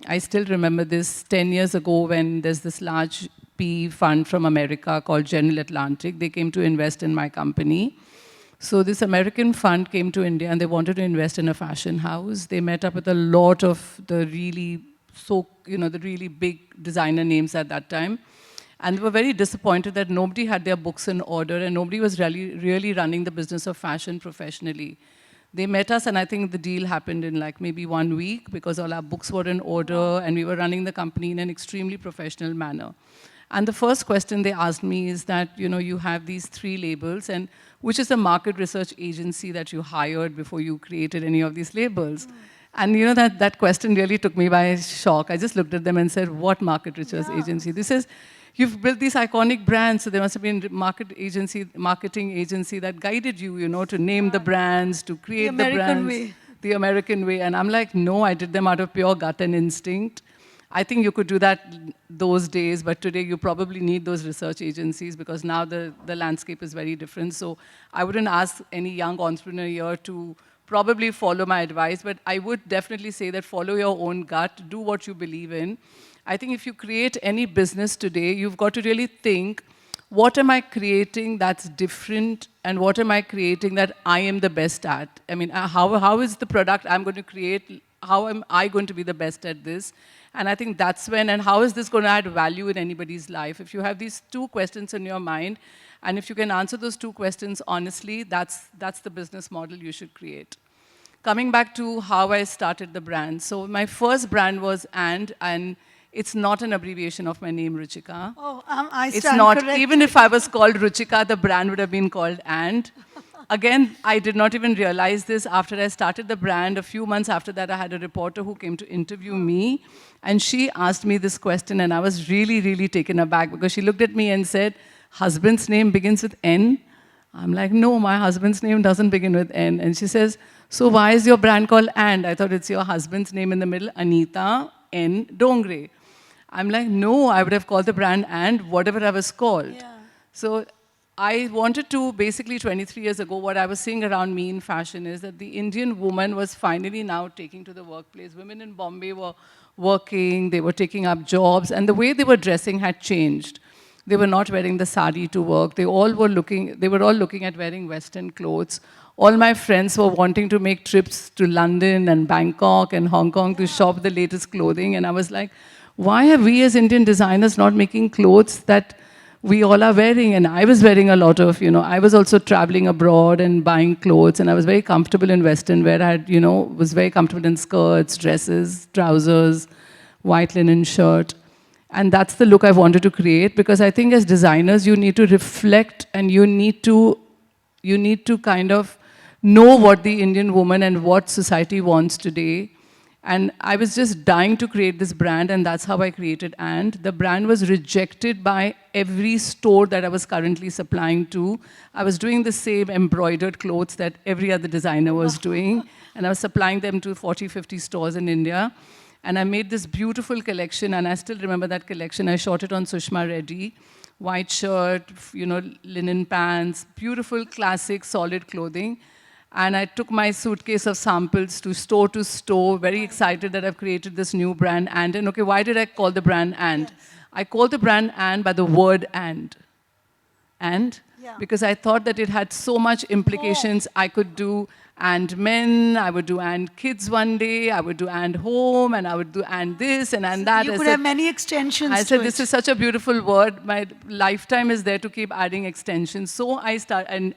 I still remember this 10 years ago when there's this large PE fund from America called General Atlantic. They came to invest in my company. So this American fund came to India and they wanted to invest in a fashion house. They met up with a lot of the really big designer names at that time. And they were very disappointed that nobody had their books in order and nobody was really running the business of fashion professionally. They met us, and I think the deal happened in like maybe 1 week because all our books were in order and we were running the company in an extremely professional manner. And the first question they asked me is that, you have these 3 labels, and which is the market research agency that you hired before you created any of these labels? And that question really took me by shock. I just looked at them and said, what market research agency? This is, you've built these iconic brands, so there must have been marketing agency that guided you, you know, to name the brands, to create the brands. Way. The American way. And I'm like, no, I did them out of pure gut and instinct. I think you could do that those days, but today you probably need those research agencies because now the landscape is very different. So I wouldn't ask any young entrepreneur here to probably follow my advice, but I would definitely say that follow your own gut, do what you believe in. I think if you create any business today, you've got to really think, what am I creating that's different, and what am I creating that I am the best at? I mean, how is the product I'm going to create, how am I going to be the best at this? And I think that's when, and how is this going to add value in anybody's life? If you have these two questions in your mind, and if you can answer those two questions honestly, that's the business model you should create. Coming back to how I started the brand. So my first brand was and it's not an abbreviation of my name, Ruchika. Oh, I stand It's not. corrected. Even if I was called Ruchika, the brand would have been called And. Again, I did not even realize this. After I started the brand, a few months after that, I had a reporter who came to interview me, and she asked me this question, and I was really, really taken aback because she looked at me and said, husband's name begins with N? I'm like, no, my husband's name doesn't begin with N. And she says, so why is your brand called And? I thought it's your husband's name in the middle, ANITA N DONGRE. I'm like, no, I would have called the brand And whatever I was called. Yeah. So I wanted to, basically 23 years ago, what I was seeing around me in fashion is that the Indian woman was finally now taking to the workplace. Women in Bombay were working, they were taking up jobs, and the way they were dressing had changed. They were not wearing the sari to work. They were all looking at wearing Western clothes. All my friends were wanting to make trips to London and Bangkok and Hong Kong to shop the latest clothing. And I was like, why are we as Indian designers not making clothes that we all are wearing? And I was wearing a lot of, I was also traveling abroad and buying clothes, and I was very comfortable in Western wear. I had, was very comfortable in skirts, dresses, trousers, white linen shirt. And that's the look I wanted to create, because I think as designers, you need to reflect and you need to kind of know what the Indian woman and what society wants today. And I was just dying to create this brand, and that's how I created And. The brand was rejected by every store that I was currently supplying to. I was doing the same embroidered clothes that every other designer was doing, and I was supplying them to 40, 50 stores in India. And I made this beautiful collection, and I still remember that collection. I shot it on Sushma Reddy. White shirt, linen pants, beautiful, classic, solid clothing. And I took my suitcase of samples to store, very excited that I've created this new brand, And. And okay, why did I call the brand And? Yes. I called the brand And by the word And. And? Yeah. Because I thought that it had so much implications. I could do And men, I would do And kids one day, I would do And home, and I would do And this and And that. You could have many extensions I said, this is such a beautiful word. My lifetime is there to keep adding extensions. So I started,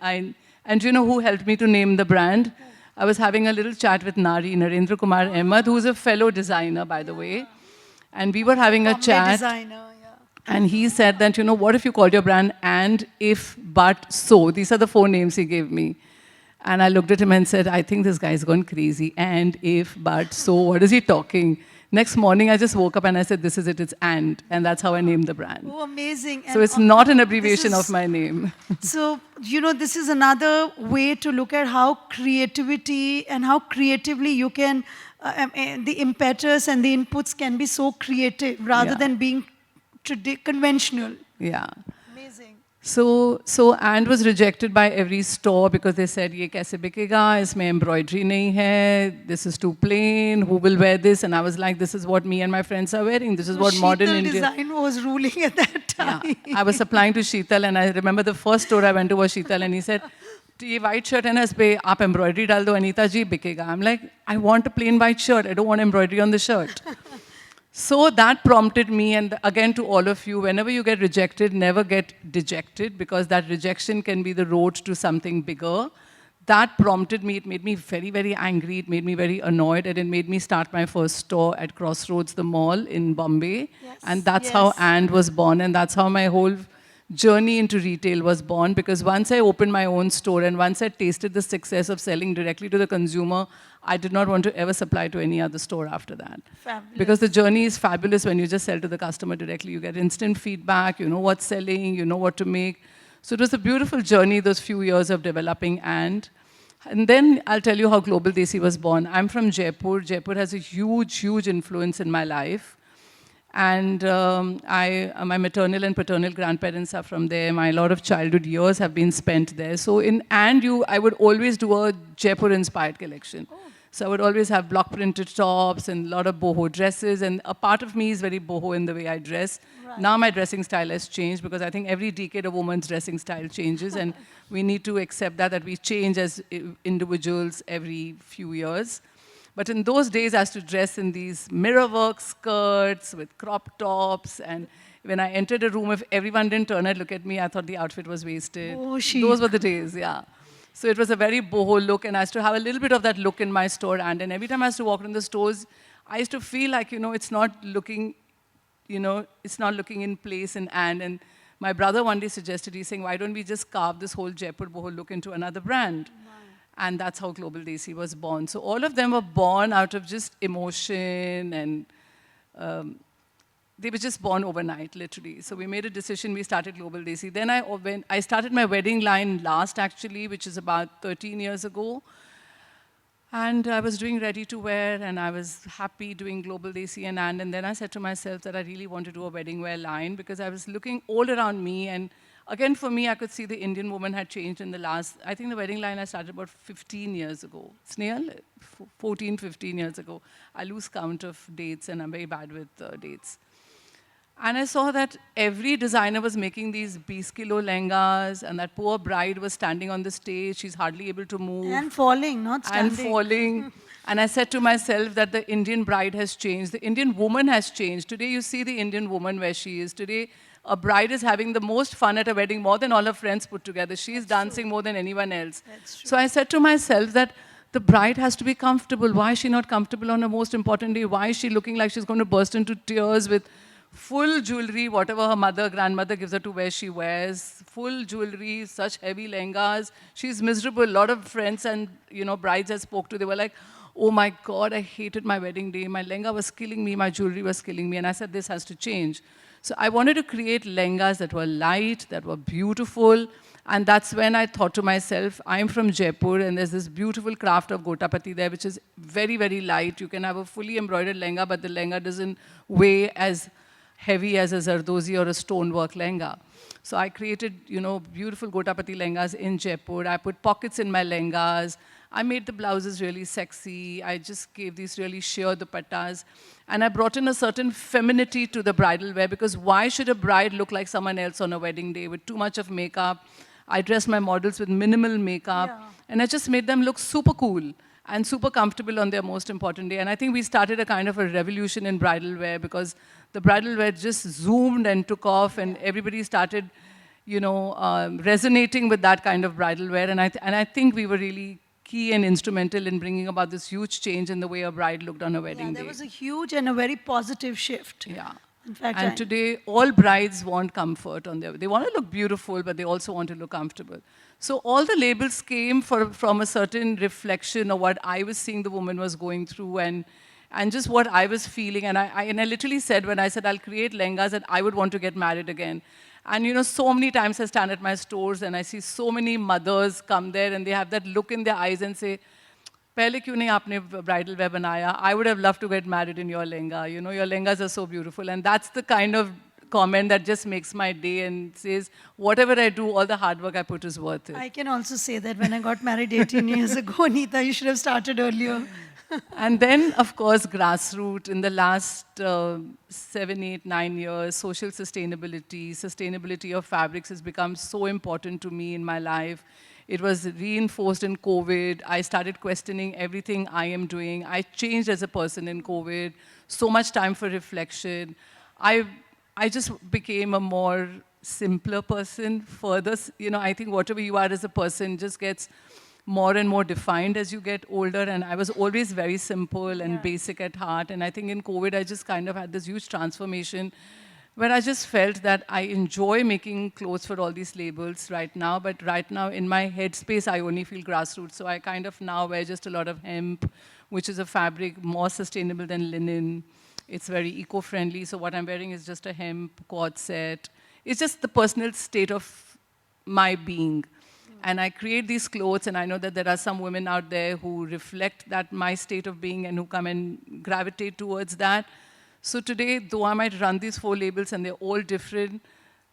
and you know who helped me to name the brand? I was having a little chat with Narendra Kumar Ahmed, who's a fellow designer, by the way. And we were having a chat. Designer, yeah. And he said that, what if you called your brand And, If, But, So? These are the 4 names he gave me. And I looked at him and said, I think this guy's gone crazy. And, if, but, so, what is he talking? Next morning, I just woke up and I said, this is it, it's And. And that's how I named the brand. Oh, amazing. So it's not an abbreviation of my name. So, this is another way to look at how creativity and how creatively you can, the impetus and the inputs can be so creative rather than being conventional. Yeah. Amazing. So And was rejected by every store because they said, ye kaise bikega, isme embroidery nahi hai, this is too plain, who will wear this? And I was like, this is what me and my friends are wearing, this is what modern India... design was ruling at that time. Yeah. I was supplying to Sheetal, and I remember the first store I went to was Sheetal, and he said, ye white shirt hai na, ispe aap embroidery dal do, Anita ji, bikega. I'm like, I want a plain white shirt, I don't want embroidery on the shirt. So that prompted me, and again to all of you, whenever you get rejected, never get dejected, because that rejection can be the road to something bigger. That prompted me, it made me very, very angry, it made me very annoyed, and it made me start my first store at Crossroads, the mall in Bombay. Yes. And that's how And was born, and that's how my whole journey into retail was born, because once I opened my own store and once I tasted the success of selling directly to the consumer, I did not want to ever supply to any other store after that. Fabulous. Because the journey is fabulous when you just sell to the customer directly. You get instant feedback, you know what's selling, you know what to make. So it was a beautiful journey, those few years of developing And then I'll tell you how Global Desi was born. I'm from Jaipur. Jaipur has a huge, huge influence in my life. And my maternal and paternal grandparents are from there. My lot of childhood years have been spent there. So I would always do a Jaipur-inspired collection. Oh. So I would always have block-printed tops and a lot of boho dresses. And a part of me is very boho in the way I dress. Right. Now my dressing style has changed, because I think every decade a woman's dressing style changes. And we need to accept that we change as individuals every few years. But in those days, I used to dress in these mirror work skirts with crop tops. And when I entered a room, if everyone didn't turn and look at me, I thought the outfit was wasted. Oh, those were the days, yeah. So it was a very boho look, and I used to have a little bit of that look in my store. And every time I used to walk in the stores, I used to feel like, it's not looking, it's not looking in place And my brother one day suggested, he's saying, why don't we just carve this whole Jaipur boho look into another brand? And that's how Global Desi was born. So all of them were born out of just emotion, and they were just born overnight, literally. So we made a decision, we started Global Desi. Then I started my wedding line last, actually, which is about 13 years ago. And I was doing ready to wear, and I was happy doing Global Desi and then I said to myself that I really want to do a wedding wear line, because I was looking all around me, and again, for me, I could see the Indian woman had changed in the last, I think the wedding line I started about 15 years ago. Snail, 14, 15 years ago. I lose count of dates, and I'm very bad with dates. And I saw that every designer was making these 20 kilo lehengas, and that poor bride was standing on the stage. She's hardly able to move. And falling, not standing. And falling. And I said to myself that the Indian bride has changed. The Indian woman has changed. Today, you see the Indian woman where she is. Today, a bride is having the most fun at a wedding, more than all her friends put together. She's dancing more than anyone else. So I said to myself that the bride has to be comfortable. Why is she not comfortable on her most important day? Why is she looking like she's going to burst into tears with full jewelry, whatever her mother, grandmother gives her to wear, she wears. Full jewelry, such heavy lehengas. She's miserable. A lot of friends and brides I spoke to, they were like, oh my God, I hated my wedding day. My lehenga was killing me. My jewelry was killing me. And I said, this has to change. So I wanted to create lehengas that were light, that were beautiful. And that's when I thought to myself, I'm from Jaipur, and there's this beautiful craft of Gotapati there, which is very, very light. You can have a fully embroidered lehenga, but the lehenga doesn't weigh as heavy as a zardozi or a stonework lehenga. So I created, beautiful Gotapati lehengas in Jaipur. I put pockets in my lehengas. I made the blouses really sexy. I just gave these really sheer dupattas. And I brought in a certain femininity to the bridal wear, because why should a bride look like someone else on a wedding day with too much of makeup? I dressed my models with minimal makeup. Yeah. And I just made them look super cool and super comfortable on their most important day. And I think we started a kind of a revolution in bridal wear, because the bridal wear just zoomed and took off, and everybody started, resonating with that kind of bridal wear. And I think we were really key and instrumental in bringing about this huge change in the way a bride looked on a wedding day. There was a huge and a very positive shift. Yeah. In fact, and today, all brides want comfort on they want to look beautiful, but they also want to look comfortable. So all the labels came from a certain reflection of what I was seeing the woman was going through, and just what I was feeling. And I literally said, when I said I'll create lehengas, that I would want to get married again. And so many times I stand at my stores and I see so many mothers come there, and they have that look in their eyes and say, "Pehle kyun nahi aapne bridal wear banaya? I would have loved to get married in your lehenga. Your lehengas are so beautiful." And that's the kind of comment that just makes my day and says, whatever I do, all the hard work I put is worth it. I can also say that when I got married 18 years ago, Anita, you should have started earlier. And then, of course, grassroots. In the last 7, 8, 9 years, social sustainability of fabrics has become so important to me in my life. It was reinforced in COVID. I started questioning everything I am doing. I changed as a person in COVID. So much time for reflection. I just became a more simpler person further. I think whatever you are as a person just gets more and more defined as you get older. And I was always very simple and basic at heart. And I think in COVID, I just kind of had this huge transformation where I just felt that I enjoy making clothes for all these labels right now, but right now in my headspace, I only feel grassroots. So I kind of now wear just a lot of hemp, which is a fabric more sustainable than linen. It's very eco-friendly. So what I'm wearing is just a hemp cord set. It's just the personal state of my being. And I create these clothes, and I know that there are some women out there who reflect that my state of being and who come and gravitate towards that. So today, though I might run these 4 labels and they're all different,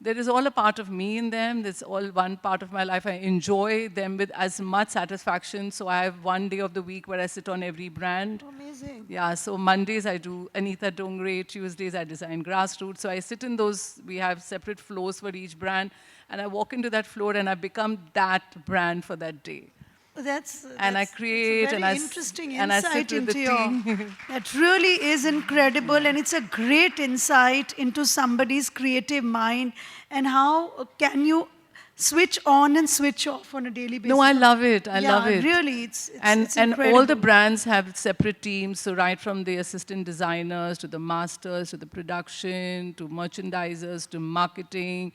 there is all a part of me in them. There's all one part of my life. I enjoy them with as much satisfaction. So I have one day of the week where I sit on every brand. Amazing. Yeah, so Mondays I do ANITA DONGRE, Tuesdays I design grassroots. So I sit in those, we have separate floors for each brand, and I walk into that floor and I become that brand for that day. And I create and I interesting and I insight sit with into the your. team. That really is incredible, and it's a great insight into somebody's creative mind and how can you switch on and switch off on a daily basis. No, I love it. I love it. Really, it's and incredible. all the brands have separate teams. So right from the assistant designers to the masters to the production to merchandisers to marketing.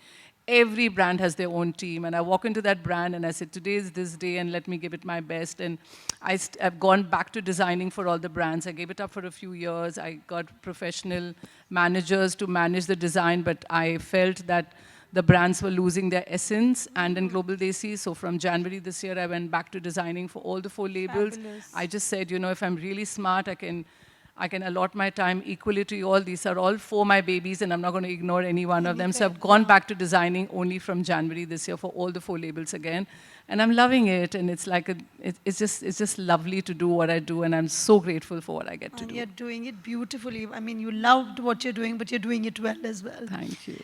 Every brand has their own team, and I walk into that brand and I say, today is this day and let me give it my best. And I've gone back to designing for all the brands. I gave it up for a few years. I got professional managers to manage the design, but I felt that the brands were losing their essence, and in Global Desi. So from January this year, I went back to designing for all the 4 labels. Fabulous. I just said, you know, if I'm really smart, I can allot my time equally to you all. These are all 4 my babies, and I'm not going to ignore any one of them. So I've gone back to designing only from January this year for all the 4 labels again. And I'm loving it, and it's like, it's just lovely to do what I do, and I'm so grateful for what I get to do. You're doing it beautifully. I mean, you loved what you're doing, but you're doing it well as well. Thank you.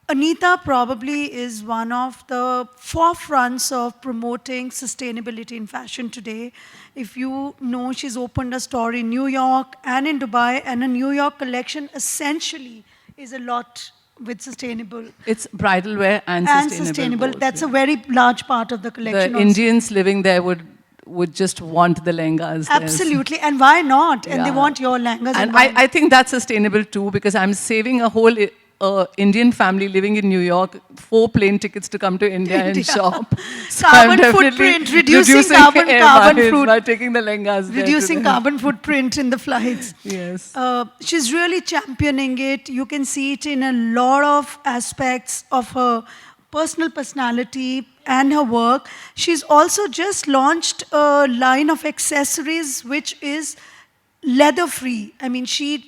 ANITA probably is one of the forefronts of promoting sustainability in fashion today. If you know, she's opened a store in New York and in Dubai, and a New York collection essentially is a lot with sustainable. It's bridal wear and sustainable. Both, That's a very large part of the collection. The Indians living there would just want the lehengas. Absolutely, and why not? And they want your lehengas. And I think that's sustainable too, because I'm saving a whole Indian family living in New York 4 plane tickets to come to India and shop. So carbon footprint, reducing carbon footprint by taking the lehengas. Reducing carbon footprint in the flights. Yes. She's really championing it. You can see it in a lot of aspects of her personal personality and her work. She's also just launched a line of accessories which is leather-free. I mean, she's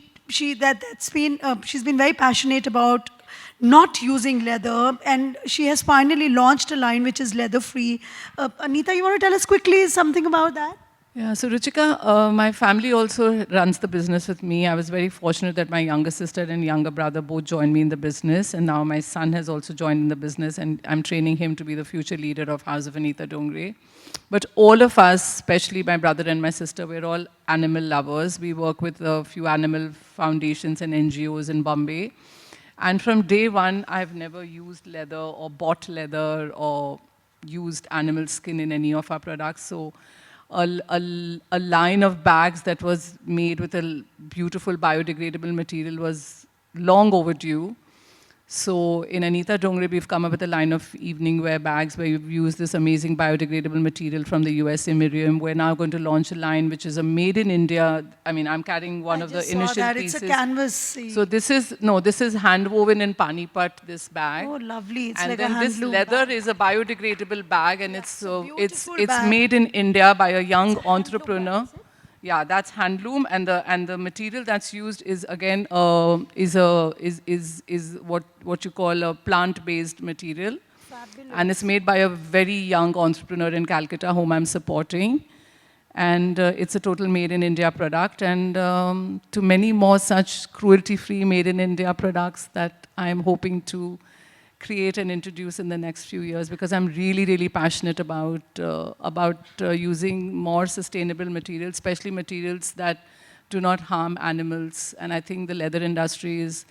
been very passionate about not using leather, and she has finally launched a line which is leather-free. ANITA, you want to tell us quickly something about that? Yeah, so Ruchika, my family also runs the business with me. I was very fortunate that my younger sister and younger brother both joined me in the business, and now my son has also joined in the business, and I'm training him to be the future leader of House of ANITA DONGRE. But all of us, especially my brother and my sister, we're all animal lovers. We work with a few animal foundations and NGOs in Bombay. And from day one, I've never used leather or bought leather or used animal skin in any of our products. So a line of bags that was made with a beautiful biodegradable material was long overdue. So in ANITA DONGRE, we've come up with a line of evening wear bags where we've used this amazing biodegradable material from the USA, Miriam. We're now going to launch a line which is a made in India. I mean, I'm carrying one of the initial pieces. It's a canvas. So this is hand woven in Panipat, this bag. Oh, lovely. It's and like then a this leather is a biodegradable bag, and it's bag. made in India by a young entrepreneur. Yeah, that's handloom, and the material that's used is again is what you call a plant-based material. Fabulous. And it's made by a very young entrepreneur in Calcutta whom I'm supporting, and it's a total made in India product, and to many more such cruelty-free made in India products that I'm hoping to create and introduce in the next few years, because I'm really, really passionate about using more sustainable materials, especially materials that do not harm animals. And I think the leather industry is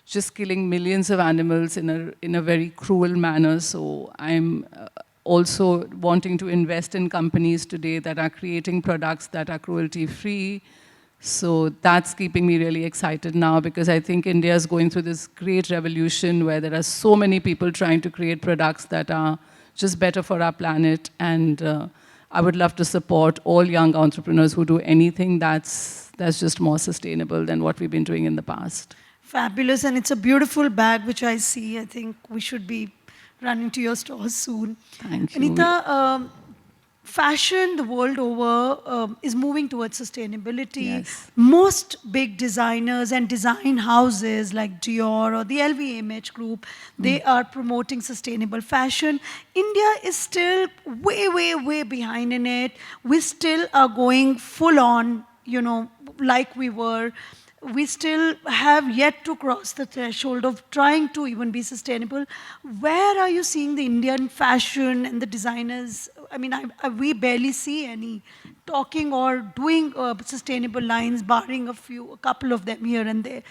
just killing millions of animals in a very cruel manner. So I'm also wanting to invest in companies today that are creating products that are cruelty-free, So that's keeping me really excited now because I think India is going through this great revolution where there are so many people trying to create products that are just better for our planet. And I would love to support all young entrepreneurs who do anything that's just more sustainable than what we've been doing in the past. Fabulous, and it's a beautiful bag which I see. I think we should be running to your stores soon. Thank you. ANITA, fashion the world over is moving towards sustainability. Yes. Most big designers and design houses like Dior or the LVMH group, they are promoting sustainable fashion. India is still way, way, way behind in it. We still are going full on, you know, like we were. We still have yet to cross the threshold of trying to even be sustainable. Where are you seeing the Indian fashion and the designers? I mean, we barely see any talking or doing sustainable lines, barring a couple of them here and there.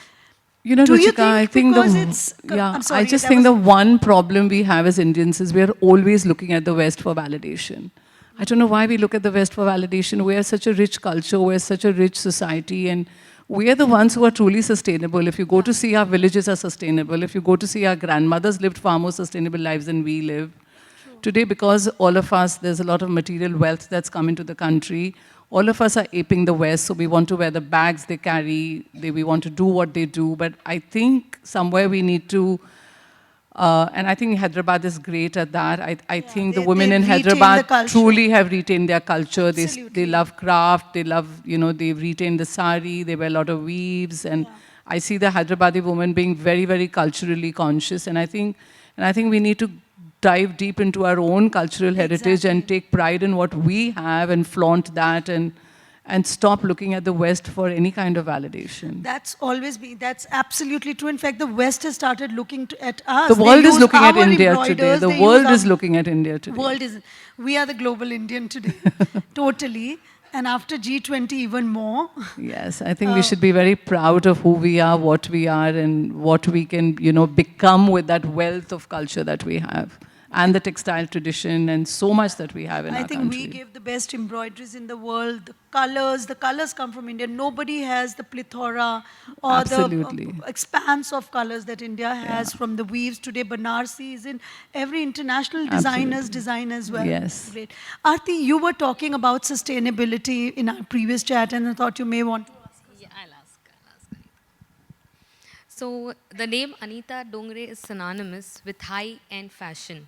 You know, Ruchika, I think I think the one problem we have as Indians is we are always looking at the West for validation. I don't know why we look at the West for validation. We are such a rich culture, we're such a rich society, and we are the ones who are truly sustainable. If you go to see our villages are sustainable, if you go to see our grandmothers lived far more sustainable lives than we live. Today, because all of us, there's a lot of material wealth that's come into the country, all of us are aping the West, so we want to wear the bags they carry, we want to do what they do, but I think somewhere we need to, and I think Hyderabad is great at that. I think the women in Hyderabad truly have retained their culture. They love craft, they love, you know, they've retained the sari, they wear a lot of weaves, and I see the Hyderabadi woman being very, very culturally conscious, and I think we need to dive deep into our own cultural heritage and take pride in what we have and flaunt that and stop looking at the West for any kind of validation. That's that's absolutely true. In fact, the West has started looking at us. The world is looking at India today. The world is looking at India today. We are the global Indian today, totally. And after G20, even more. Yes, I think we should be very proud of who we are, what we are, and what we can, you know, become with that wealth of culture that we have. And the textile tradition and so much that we have in our country. I think we give the best embroideries in the world. The colors come from India. Nobody has the plethora or the expanse of colors that India has from the weaves. Today, Banarsi is in every international designer's design as well. Yes. Great. Aarti, you were talking about sustainability in our previous chat, and I thought you may want to ask. Yeah, I'll ask. So, the name Anita Dongre is synonymous with high-end fashion.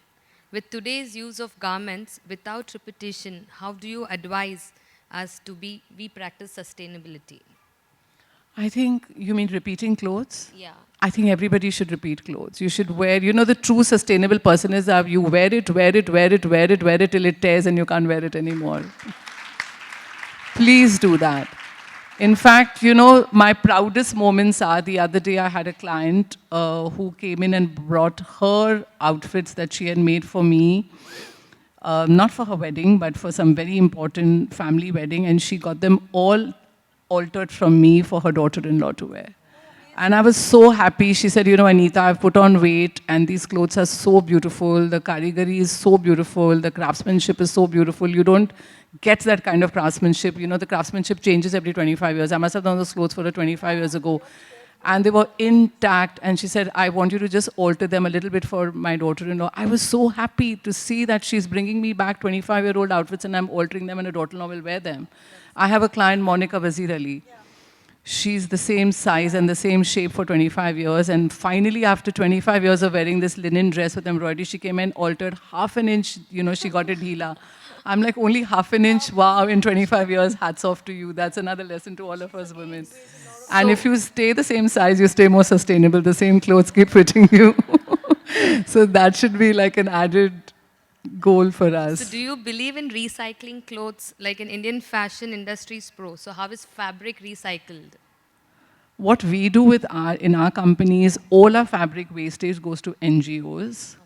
With today's use of garments without repetition, how do you advise us to we practice sustainability? I think, you mean repeating clothes? Yeah. I think everybody should repeat clothes. You should wear, you know, the true sustainable person is you wear it till it tears and you can't wear it anymore. Please do that. In fact, you know, my proudest moments are the other day I had a client who came in and brought her outfits that she had made for me, not for her wedding, but for some very important family wedding, and she got them all altered from me for her daughter-in-law to wear. And I was so happy. She said, you know, Anita, I've put on weight and these clothes are so beautiful. The karigari is so beautiful. The craftsmanship is so beautiful. You don't get that kind of craftsmanship. You know, the craftsmanship changes every 25 years. I must have done those clothes for her 25 years ago. And they were intact. And she said, I want you to just alter them a little bit for my daughter-in-law. I was so happy to see that she's bringing me back 25-year-old outfits and I'm altering them and her daughter-in-law will wear them. I have a client, Monica Wazir Ali. She's the same size and the same shape for 25 years. And finally, after 25 years of wearing this linen dress with embroidery, she came and altered half an inch. You know, she got it hila. I'm like, only half an inch? Wow, in 25 years, hats off to you. That's another lesson to all of us women. And if you stay the same size, you stay more sustainable. The same clothes keep fitting you. So that should be like an added goal for us. So do you believe in recycling clothes like an Indian fashion industry's pro? So how is fabric recycled? What we do in our company is all our fabric wastage goes to NGOs.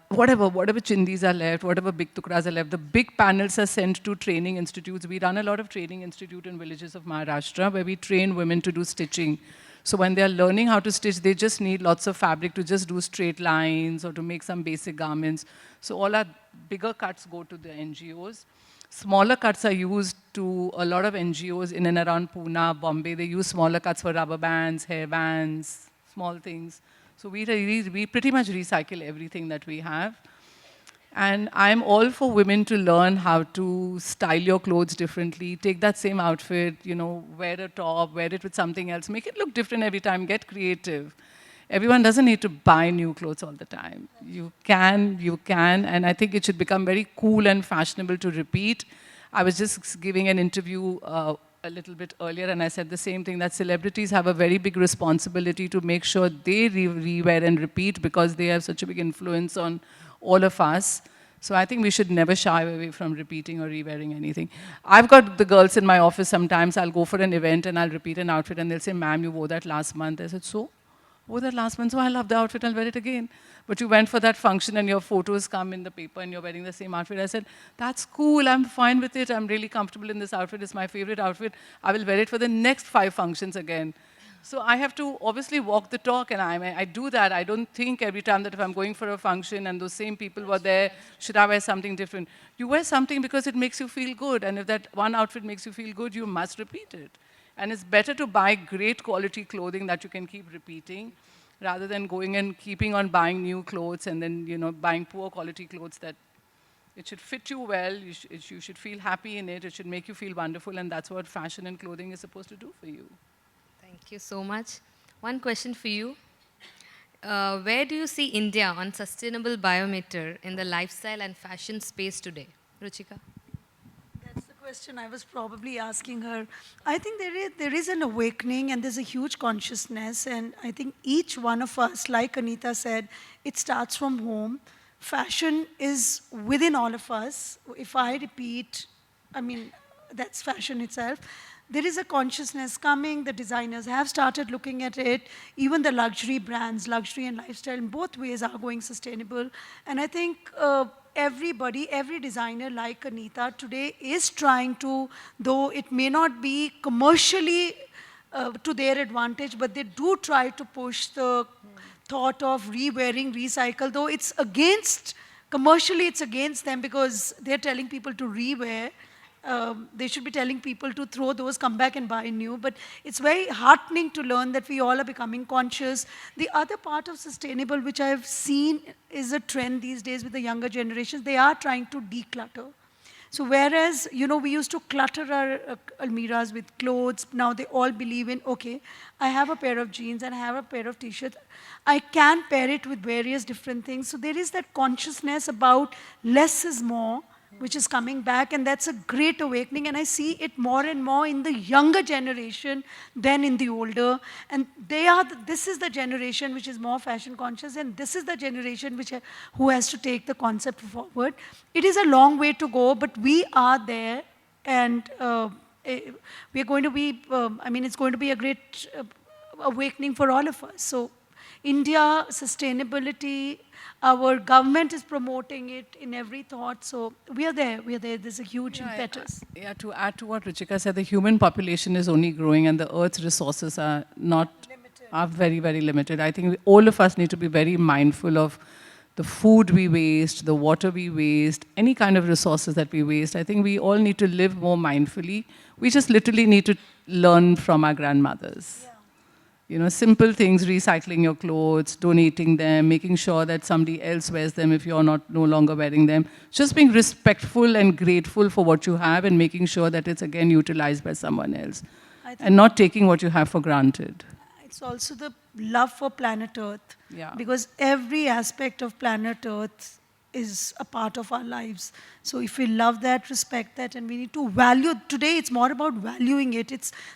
Whatever chindis are left, whatever big tukras are left, the big panels are sent to training institutes. We run a lot of training institute in villages of Maharashtra where we train women to do stitching. So when they're learning how to stitch, they just need lots of fabric to just do straight lines or to make some basic garments. So all our bigger cuts go to the NGOs. Smaller cuts are used to a lot of NGOs in and around Pune, Bombay. They use smaller cuts for rubber bands, hair bands, small things. So we pretty much recycle everything that we have. And I'm all for women to learn how to style your clothes differently. Take that same outfit, you know, wear a top, wear it with something else. Make it look different every time. Get creative. Everyone doesn't need to buy new clothes all the time. You can, and I think it should become very cool and fashionable to repeat. I was just giving an interview a little bit earlier, and I said the same thing, that celebrities have a very big responsibility to make sure they rewear and repeat, because they have such a big influence on all of us. So I think we should never shy away from repeating or re-wearing anything. I've got the girls in my office sometimes, I'll go for an event and I'll repeat an outfit and they'll say, ma'am, you wore that last month. I said, so? Wore that last month, so I love the outfit, I'll wear it again. But you went for that function and your photos come in the paper and you're wearing the same outfit. I said, that's cool, I'm fine with it, I'm really comfortable in this outfit, it's my favorite outfit. I will wear it for the next 5 functions again. So I have to obviously walk the talk, and I do that. I don't think every time that if I'm going for a function and those same people were there, should I wear something different? You wear something because it makes you feel good, and if that one outfit makes you feel good, you must repeat it. And it's better to buy great quality clothing that you can keep repeating, rather than going and keeping on buying new clothes and then, you know, buying poor quality clothes that it should fit you well, you should feel happy in it, it should make you feel wonderful, and that's what fashion and clothing is supposed to do for you. Thank you so much. One question for you. Where do you see India on sustainable biometer in the lifestyle and fashion space today? Ruchika? That's the question I was probably asking her. I think there is an awakening and there's a huge consciousness, and I think each one of us, like Anita said, it starts from home. Fashion is within all of us. If I repeat, I mean, that's fashion itself. There is a consciousness coming, the designers have started looking at it, even the luxury brands, luxury and lifestyle in both ways are going sustainable. And I think everybody, every designer like Anita today is trying to, though it may not be commercially to their advantage, but they do try to push the thought of re-wearing, recycle, though it's against, commercially it's against them because they're telling people to re-wear. They should be telling people to throw those, come back and buy new. But it's very heartening to learn that we all are becoming conscious. The other part of sustainable, which I've seen is a trend these days with the younger generations, they are trying to declutter. So whereas, you know, we used to clutter our almiras with clothes, now they all believe in, okay, I have a pair of jeans and I have a pair of t-shirts. I can pair it with various different things. So there is that consciousness about less is more, which is coming back, and that's a great awakening, and I see it more and more in the younger generation than in the older. And this is the generation which is more fashion conscious, and this is the generation who has to take the concept forward. It is a long way to go, but we are there, and we're going to be, I mean, it's going to be a great awakening for all of us. So India, sustainability, our government is promoting it in every thought. So we are there. There's a huge impetus. Yeah, to add to what Ruchika said, the human population is only growing and the Earth's resources are very, very limited. I think all of us need to be very mindful of the food we waste, the water we waste, any kind of resources that we waste. I think we all need to live more mindfully. We just literally need to learn from our grandmothers. Yeah. You know, simple things, recycling your clothes, donating them, making sure that somebody else wears them if you're no longer wearing them. Just being respectful and grateful for what you have and making sure that it's again utilized by someone else. And not taking what you have for granted. It's also the love for planet Earth. Yeah. Because every aspect of planet Earth is a part of our lives. So if we love that, respect that, and we need to value, today it's more about valuing it.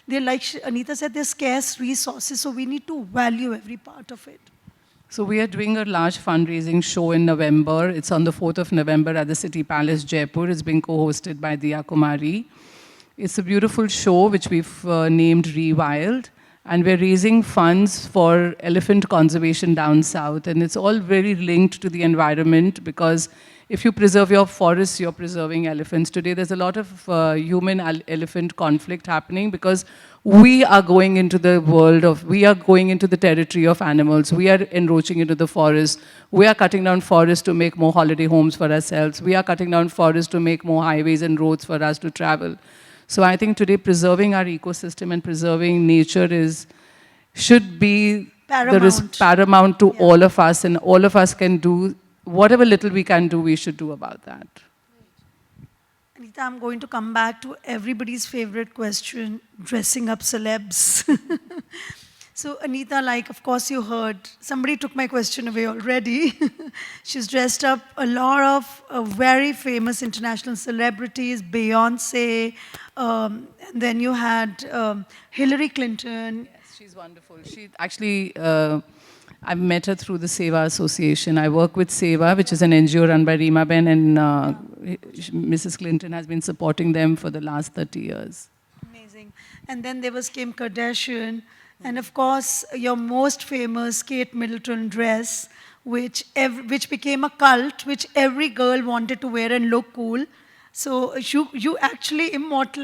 They're like Anita said, they're scarce resources, so we need to value every part of it. So we are doing a large fundraising show in November. It's on the 4th of November at the City Palace, Jaipur. It's being co-hosted by Diya Kumari. It's a beautiful show which we've named Rewild. And we're raising funds for elephant conservation down south. And it's all very linked to the environment, because if you preserve your forests, you're preserving elephants. Today, there's a lot of human-elephant conflict happening because we are going into the we are going into the territory of animals. We are encroaching into the forest. We are cutting down forests to make more holiday homes for ourselves. We are cutting down forests to make more highways and roads for us to travel. So I think today preserving our ecosystem and preserving nature should be paramount to all of us, and all of us can do whatever little we can do, we should do about that. Anita, I'm going to come back to everybody's favorite question, dressing up celebs. So Anita, like, of course you heard, somebody took my question away already. She's dressed up a lot of very famous international celebrities, Beyonce, and then you had Hillary Clinton. Yes, she's wonderful. She actually, I've met her through the Seva Association. I work with Seva, which is an NGO run by Reema Ben, and Mrs. Clinton has been supporting them for the last 30 years. Amazing. And then there was Kim Kardashian. And of course, your most famous Kate Middleton dress, which became a cult, which every girl wanted to wear and look cool. So you actually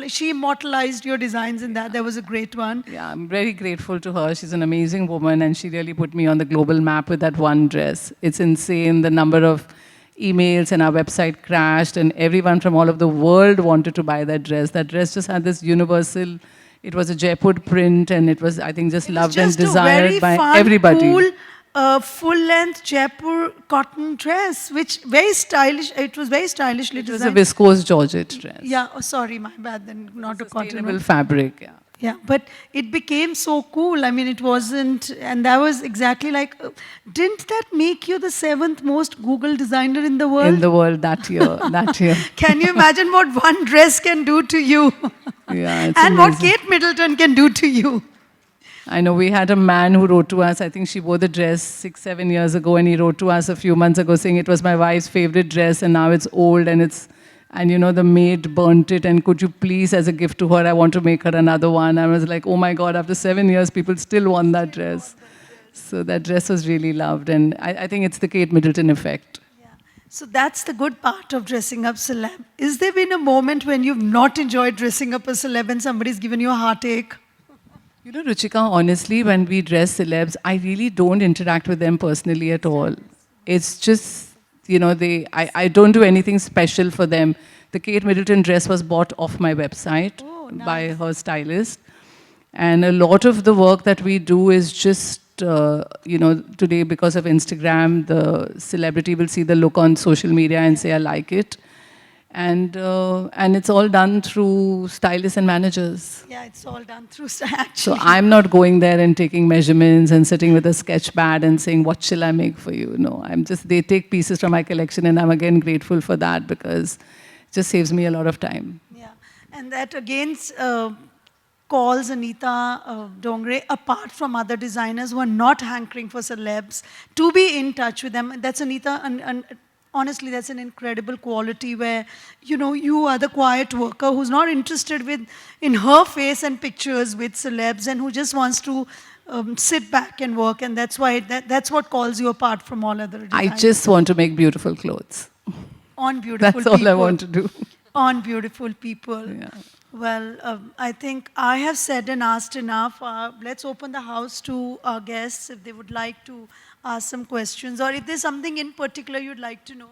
she immortalized your designs in that. That was a great one. Yeah, I'm very grateful to her. She's an amazing woman, and she really put me on the global map with that one dress. It's insane, the number of emails, and our website crashed, and everyone from all over the world wanted to buy that dress. That dress just had this universal. It was a Jaipur print, and it was, I think, just loved and desired by everybody. Cool, full-length Jaipur cotton dress, which very stylish. It was very stylishly designed. It was a viscose georgette dress. Yeah. Oh, sorry, my bad. Then not a cotton. Sustainable fabric. Yeah. Yeah, but it became so cool. I mean, it wasn't, and that was exactly like. Didn't that make you the 7th most Googled designer in the world? In the world that year. That year. Can you imagine what one dress can do to you? Yeah, it's and amazing. what Kate Middleton can do to you. I know we had a man who wrote to us, I think she wore the dress 6-7 years ago, and he wrote to us a few months ago saying it was my wife's favorite dress, and now it's old, and you know, the maid burnt it, and could you please, as a gift to her, I want to make her another one. I was like, oh my God, after 7 years, people still want that dress. So that dress was really loved, and I think it's the Kate Middleton effect. So that's the good part of dressing up celeb. Is there been a moment when you've not enjoyed dressing up a celeb and somebody's given you a heartache? You know, Ruchika, honestly, when we dress celebs, I really don't interact with them personally at all. It's just, you know, I don't do anything special for them. The Kate Middleton dress was bought off my website by her stylist. And a lot of the work that we do is just, you know, today because of Instagram, the celebrity will see the look on social media and say, I like it. And it's all done through stylists and managers. Yeah, it's all done through actually. So I'm not going there and taking measurements and sitting with a sketch pad and saying, what shall I make for you? No, they take pieces from my collection, and I'm again grateful for that because it just saves me a lot of time. Yeah, and that again calls Anita Dongre, apart from other designers who are not hankering for celebs, to be in touch with them. That's Anita, and honestly, that's an incredible quality where, you know, you are the quiet worker who's not interested in her face and pictures with celebs and who just wants to sit back and work. And that's why, that's what calls you apart from all other designers. I just want to make beautiful clothes. On beautiful people. That's all I want to do. On beautiful people. Yeah. Well, I think I have said and asked enough. Let's open the house to our guests if they would like to ask some questions, or if there's something in particular you'd like to know.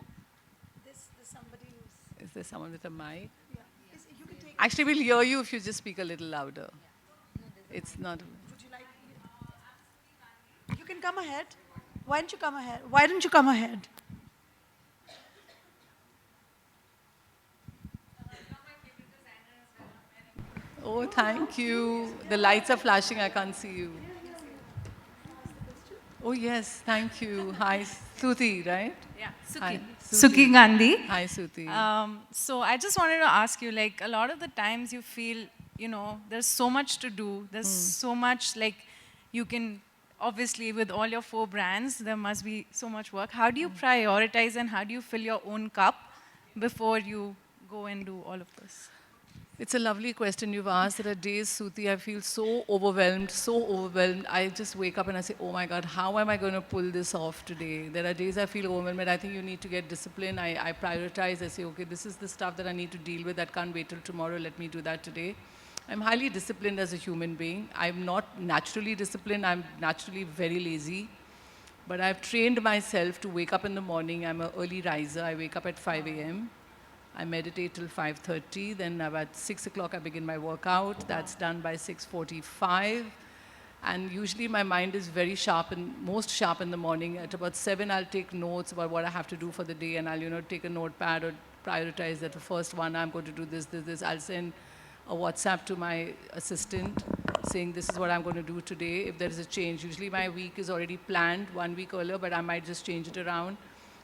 Is there someone with a mic? Yeah. Actually, we'll hear you if you just speak a little louder. It's not. Would you like? You can come ahead. Why don't you come ahead? Why don't you come ahead? Oh, thank you. The lights are flashing. I can't see you. Oh, yes. Thank you. Hi, Suti, right? Yeah, Suki. Hi, Suki Gandhi. Hi, Suti. So I just wanted to ask you, like, a lot of the times you feel, you know, there's so much to do. There's so much, like, you can, obviously, with all your 4 brands, there must be so much work. How do you prioritize and how do you fill your own cup before you go and do all of this? It's a lovely question you've asked. There are days, Suti, I feel so overwhelmed, so overwhelmed. I just wake up and I say, oh my God, how am I going to pull this off today? There are days I feel overwhelmed, but I think you need to get discipline. I prioritize. I say, okay, this is the stuff that I need to deal with. That can't wait till tomorrow. Let me do that today. I'm highly disciplined as a human being. I'm not naturally disciplined. I'm naturally very lazy. But I've trained myself to wake up in the morning. I'm an early riser. I wake up at 5 a.m. I meditate till 5:30, then about 6 o'clock I begin my workout. That's done by 6:45. And usually my mind is very sharp and most sharp in the morning. At about 7, I'll take notes about what I have to do for the day, and I'll, take a notepad or prioritize that the first one, I'm going to do this, this, this. I'll send a WhatsApp to my assistant saying this is what I'm going to do today. If there is a change, usually my week is already planned 1 week earlier, but I might just change it around.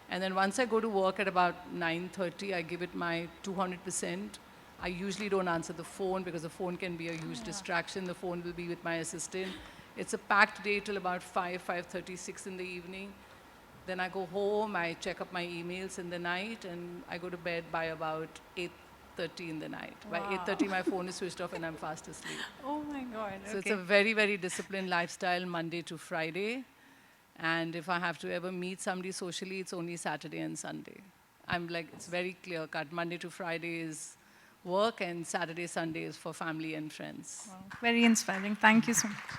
And then once I go to work at about 9:30, I give it my 200%. I usually don't answer the phone because the phone can be a huge distraction. The phone will be with my assistant. It's a packed day till about 5:30, 6 in the evening. Then I go home, I check up my emails in the night, and I go to bed by about 8:30 in the night. By 8:30, my phone is switched off and I'm fast asleep. Oh my God. So it's a very, very disciplined lifestyle, Monday to Friday. And if I have to ever meet somebody socially, it's only Saturday and Sunday. I'm like, it's very clear cut. Monday to Friday is work, and Saturday, Sunday is for family and friends. Wow. Very inspiring. Thank you so much.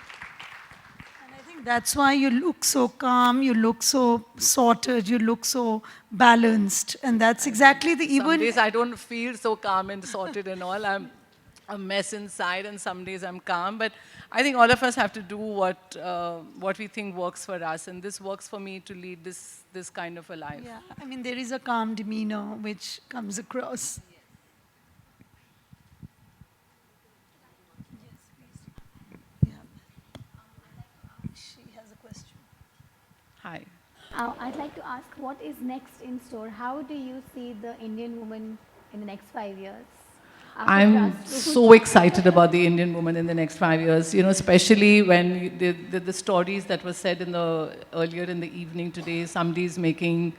And I think that's why you look so calm, you look so sorted, you look so balanced. And that's exactly the even... Some days I don't feel so calm and sorted and all. I'm a mess inside, and some days I'm calm. But I think all of us have to do what we think works for us, and this works for me to lead this kind of a life. Yeah, I mean, there is a calm demeanor which comes across. Yeah. She has a question. Hi. I'd like to ask, what is next in store? How do you see the Indian woman in the next 5 years? I'm so excited about the Indian woman in the next 5 years, especially when the stories that were said earlier in the evening today. Somebody's making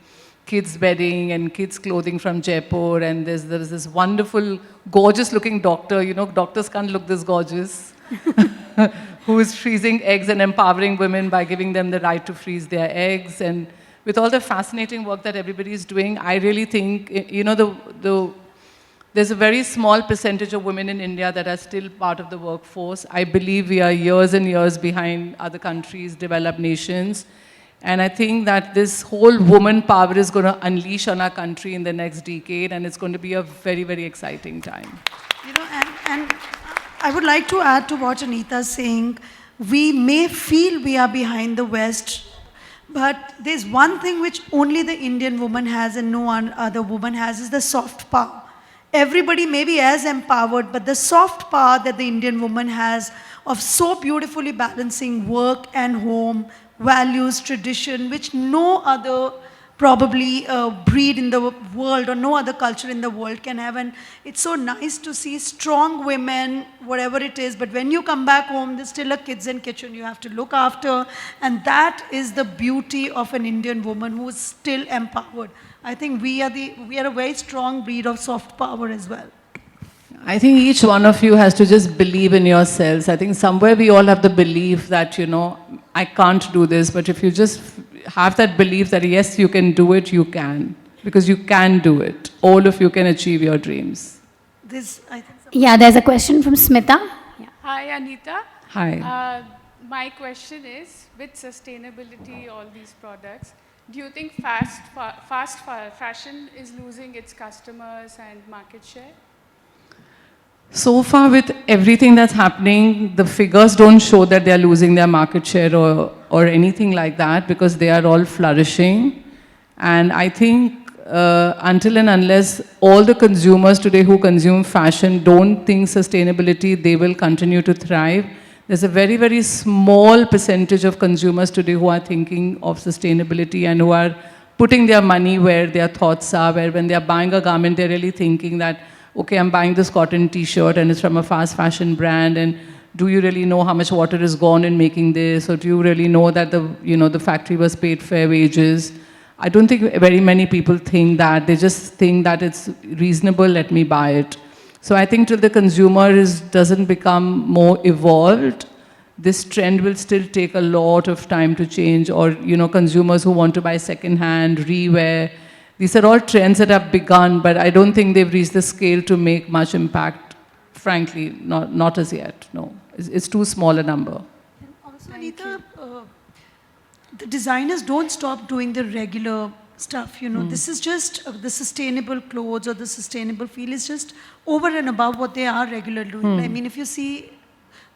kids' bedding and kids' clothing from Jaipur, and there's this wonderful, gorgeous-looking doctor. Doctors can't look this gorgeous, who is freezing eggs and empowering women by giving them the right to freeze their eggs. And with all the fascinating work that everybody is doing, I really think, there's a very small percentage of women in India that are still part of the workforce. I believe we are years and years behind other countries, developed nations. And I think that this whole woman power is going to unleash on our country in the next decade, and it's going to be a very, very exciting time. And I would like to add to what Anita is saying. We may feel we are behind the West, but there's one thing which only the Indian woman has and no other woman has, is the soft power. Everybody may be as empowered, but the soft power that the Indian woman has of so beautifully balancing work and home, values, tradition, which no other probably breed in the world or no other culture in the world can have. And it's so nice to see strong women, whatever it is, but when you come back home, there's still a kids and kitchen you have to look after. And that is the beauty of an Indian woman who is still empowered. I think we are a very strong breed of soft power as well. I think each one of you has to just believe in yourselves. I think somewhere we all have the belief that, I can't do this, but if you just have that belief that yes, you can do it, you can. Because you can do it. All of you can achieve your dreams. Yeah, there's a question from Smita. Yeah. Hi, Anita. Hi. My question is, with sustainability, all these products, do you think fast fashion is losing its customers and market share? So far, with everything that's happening, the figures don't show that they're losing their market share or anything like that, because they are all flourishing. And I think until and unless all the consumers today who consume fashion don't think sustainability, they will continue to thrive. There's a very, very small percentage of consumers today who are thinking of sustainability and who are putting their money where their thoughts are, where when they're buying a garment, they're really thinking that, okay, I'm buying this cotton t-shirt and it's from a fast fashion brand, and do you really know how much water is gone in making this? Or do you really know that the factory was paid fair wages? I don't think very many people think that. They just think that it's reasonable, let me buy it. So I think till the consumer doesn't become more evolved, this trend will still take a lot of time to change. Or, consumers who want to buy second-hand, rewear. These are all trends that have begun, but I don't think they've reached the scale to make much impact. Frankly, not as yet. No, it's too small a number. And also, Anita, the designers don't stop doing the regular stuff. This is just the sustainable clothes or the sustainable feel is just over and above what they are regularly doing. I mean, if you see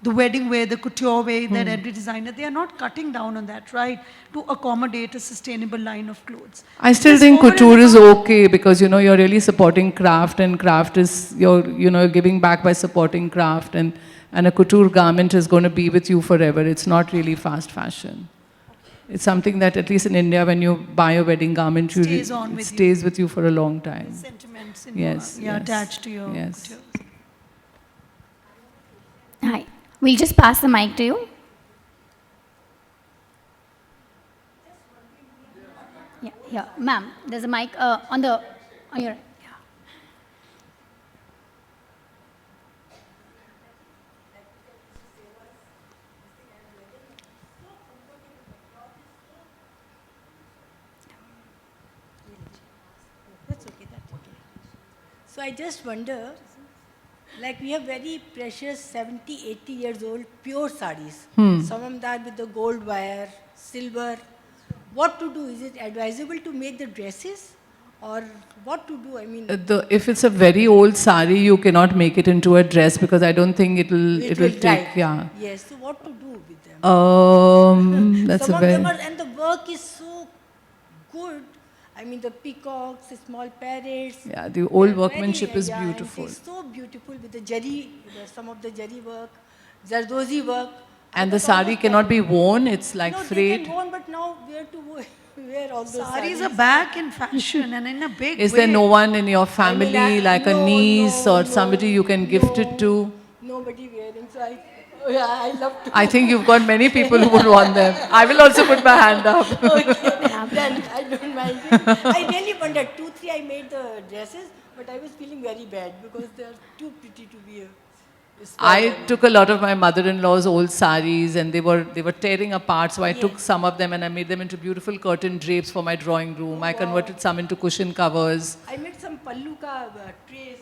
the wedding wear, the couture wear, that every designer, they are not cutting down on that, right, to accommodate a sustainable line of clothes. I still think couture is okay because, you're really supporting craft, and craft is, you're giving back by supporting craft, and a couture garment is going to be with you forever. It's not really fast fashion. It's something that, at least in India, when you buy a wedding garment, it stays with you for a long time. The sentiments attached to your couture. Hi. We'll just pass the mic to you. Yeah, ma'am. There's a mic on your right. Yeah. That's okay. So I just wonder, like we have very precious 70, 80 years old pure sarees. Some of them are with the gold wire, silver. What to do? Is it advisable to make the dresses? Or what to do? I mean, if it's a very old sari, you cannot make it into a dress because I don't think it will take. Yeah. Yes. So what to do with them? That's Some a of very. them are, and the work is so good. I mean, the peacocks, the small parrots. Yeah, the old workmanship is beautiful. It's so beautiful with the jari, some of the jari work, zardozi work. And the sari cannot be worn. It's like frayed. They can worn, but now where to wear all those saris are back in fashion and in a big way. Is there no one in your family, like a niece or somebody you can gift it to? Nobody wearing, so I love to. I think you've got many people who would want them. I will also put my hand up. Okay, then I don't mind it. I really wondered, 2, 3 I made the dresses, but I was feeling very bad because they are too pretty to wear. I took a lot of my mother-in-law's old saris and they were tearing apart, so I took some of them and I made them into beautiful curtain drapes for my drawing room. I converted some into cushion covers. I made some pallu ka trays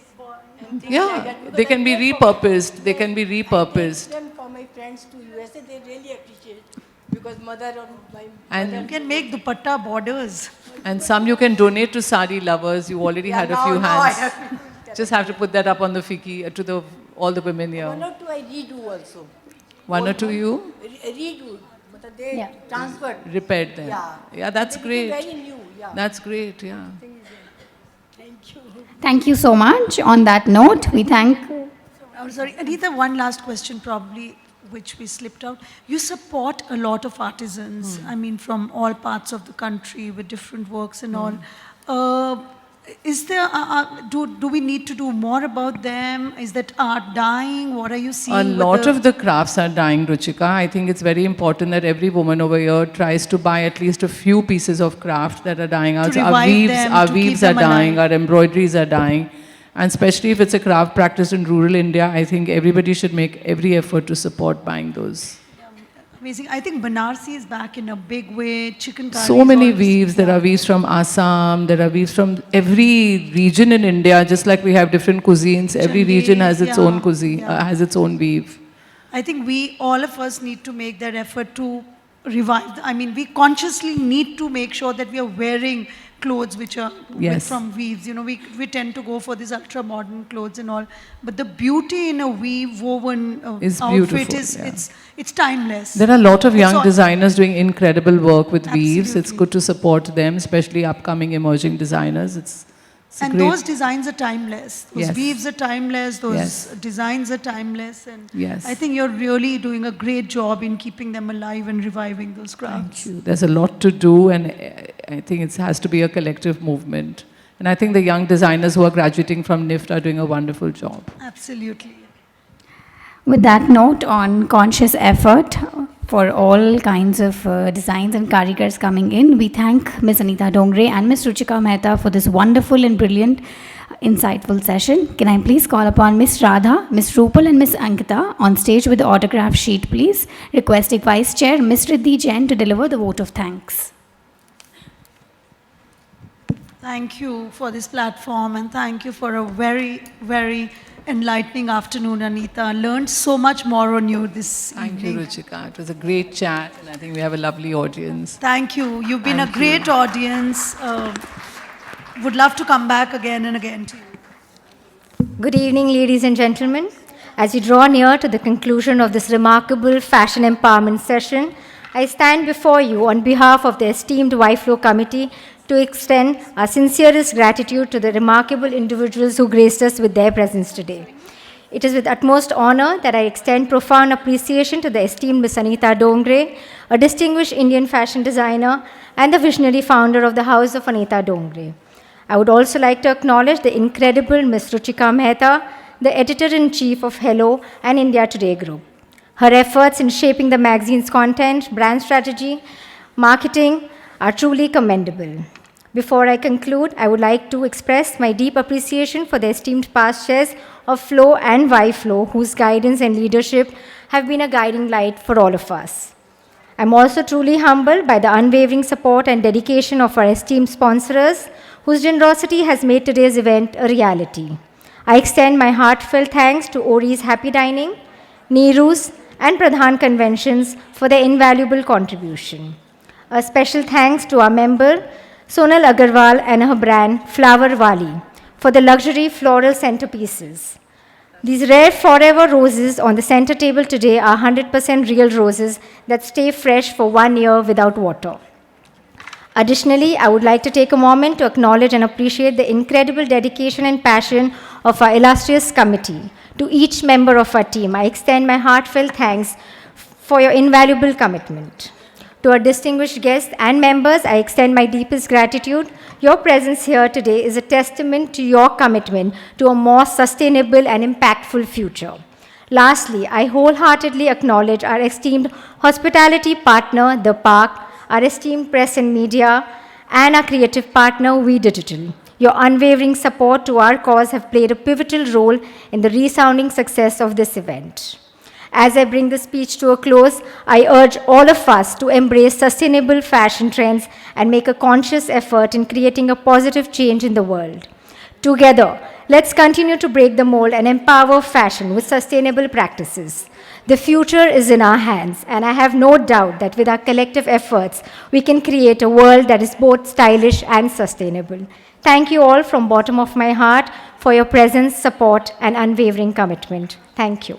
and things like that. They can be repurposed. They can be repurposed. I them for my friends to USA, they really appreciate because mother or my and you can make dupatta borders. And some you can donate to sari lovers. You already had a few hands. Just have to put that up on the fiki to all the women here. 1 or 2 I redo also. 1 or 2 you? Redo. But they transferred. Repaired them. Yeah, that's great. Very new. Yeah. That's great, yeah. Thank you. Thank you so much. On that note, we thank... I'm sorry, Anita, one last question probably, which we slipped out. You support a lot of artisans, I mean, from all parts of the country with different works and all. Is there, do we need to do more about them? Is that art dying? What are you seeing? A lot of the crafts are dying, Ruchika. I think it's very important that every woman over here tries to buy at least a few pieces of craft that are dying out. So our weaves are dying, our embroideries are dying. And especially if it's a craft practiced in rural India, I think everybody should make every effort to support buying those. Amazing. I think Banarsi is back in a big way. Chicken curry. So many weaves. There are weaves from Assam. There are weaves from every region in India. Just like we have different cuisines, every region has its own cuisine, has its own weave. I think all of us need to make that effort to revive. I mean, we consciously need to make sure that we are wearing clothes which are from weaves. You know, we tend to go for these ultra modern clothes and all, but the beauty in a weave woven outfit is it's timeless. There are a lot of young designers doing incredible work with weaves. It's good to support them, especially upcoming emerging designers. And those designs are timeless. Those weaves are timeless. Those designs are timeless. And I think you're really doing a great job in keeping them alive and reviving those crafts. Thank you. There's a lot to do, and I think it has to be a collective movement. And I think the young designers who are graduating from NIFT are doing a wonderful job. Absolutely. With that note on conscious effort for all kinds of designs and karigars coming in, we thank Ms. Anita Dongre and Ms. Ruchika Mehta for this wonderful and brilliant insightful session. Can I please call upon Ms. Radha, Ms. Rupal and Ms. Ankita on stage with the autograph sheet, please. Requesting Vice Chair Ms. Riddhi Jain to deliver the vote of thanks. Thank you for this platform and thank you for a very, very enlightening afternoon, Anita. I learned so much more on you this evening. Thank you, Ruchika. It was a great chat and I think we have a lovely audience. Thank you. You've been a great audience. Would love to come back again and again to you. Good evening, ladies and gentlemen. As we draw near to the conclusion of this remarkable fashion empowerment session, I stand before you on behalf of the esteemed YFlow Committee to extend our sincerest gratitude to the remarkable individuals who graced us with their presence today. It is with utmost honor that I extend profound appreciation to the esteemed Miss Anita Dongre, a distinguished Indian fashion designer and the visionary founder of the House of Anita Dongre. I would also like to acknowledge the incredible Miss Ruchika Mehta, the editor-in-chief of Hello and India Today Group. Her efforts in shaping the magazine's content, brand strategy, marketing are truly commendable. Before I conclude, I would like to express my deep appreciation for the esteemed past chairs of Flow and YFlow, whose guidance and leadership have been a guiding light for all of us. I'm also truly humbled by the unwavering support and dedication of our esteemed sponsors, whose generosity has made today's event a reality. I extend my heartfelt thanks to Ori's Happy Dining, Neeru's, and Pradhan Conventions for their invaluable contribution. A special thanks to our member, Sonal Agarwal, and her brand, Flower Wali, for the luxury floral centerpieces. These rare forever roses on the center table today are 100% real roses that stay fresh for 1 year without water. Additionally, I would like to take a moment to acknowledge and appreciate the incredible dedication and passion of our illustrious committee. To each member of our team, I extend my heartfelt thanks for your invaluable commitment. To our distinguished guests and members, I extend my deepest gratitude. Your presence here today is a testament to your commitment to a more sustainable and impactful future. Lastly, I wholeheartedly acknowledge our esteemed hospitality partner, The Park, our esteemed press and media, and our creative partner, We Digital. Your unwavering support to our cause have played a pivotal role in the resounding success of this event. As I bring the speech to a close, I urge all of us to embrace sustainable fashion trends and make a conscious effort in creating a positive change in the world. Together, let's continue to break the mold and empower fashion with sustainable practices. The future is in our hands, and I have no doubt that with our collective efforts, we can create a world that is both stylish and sustainable. Thank you all from the bottom of my heart for your presence, support, and unwavering commitment. Thank you.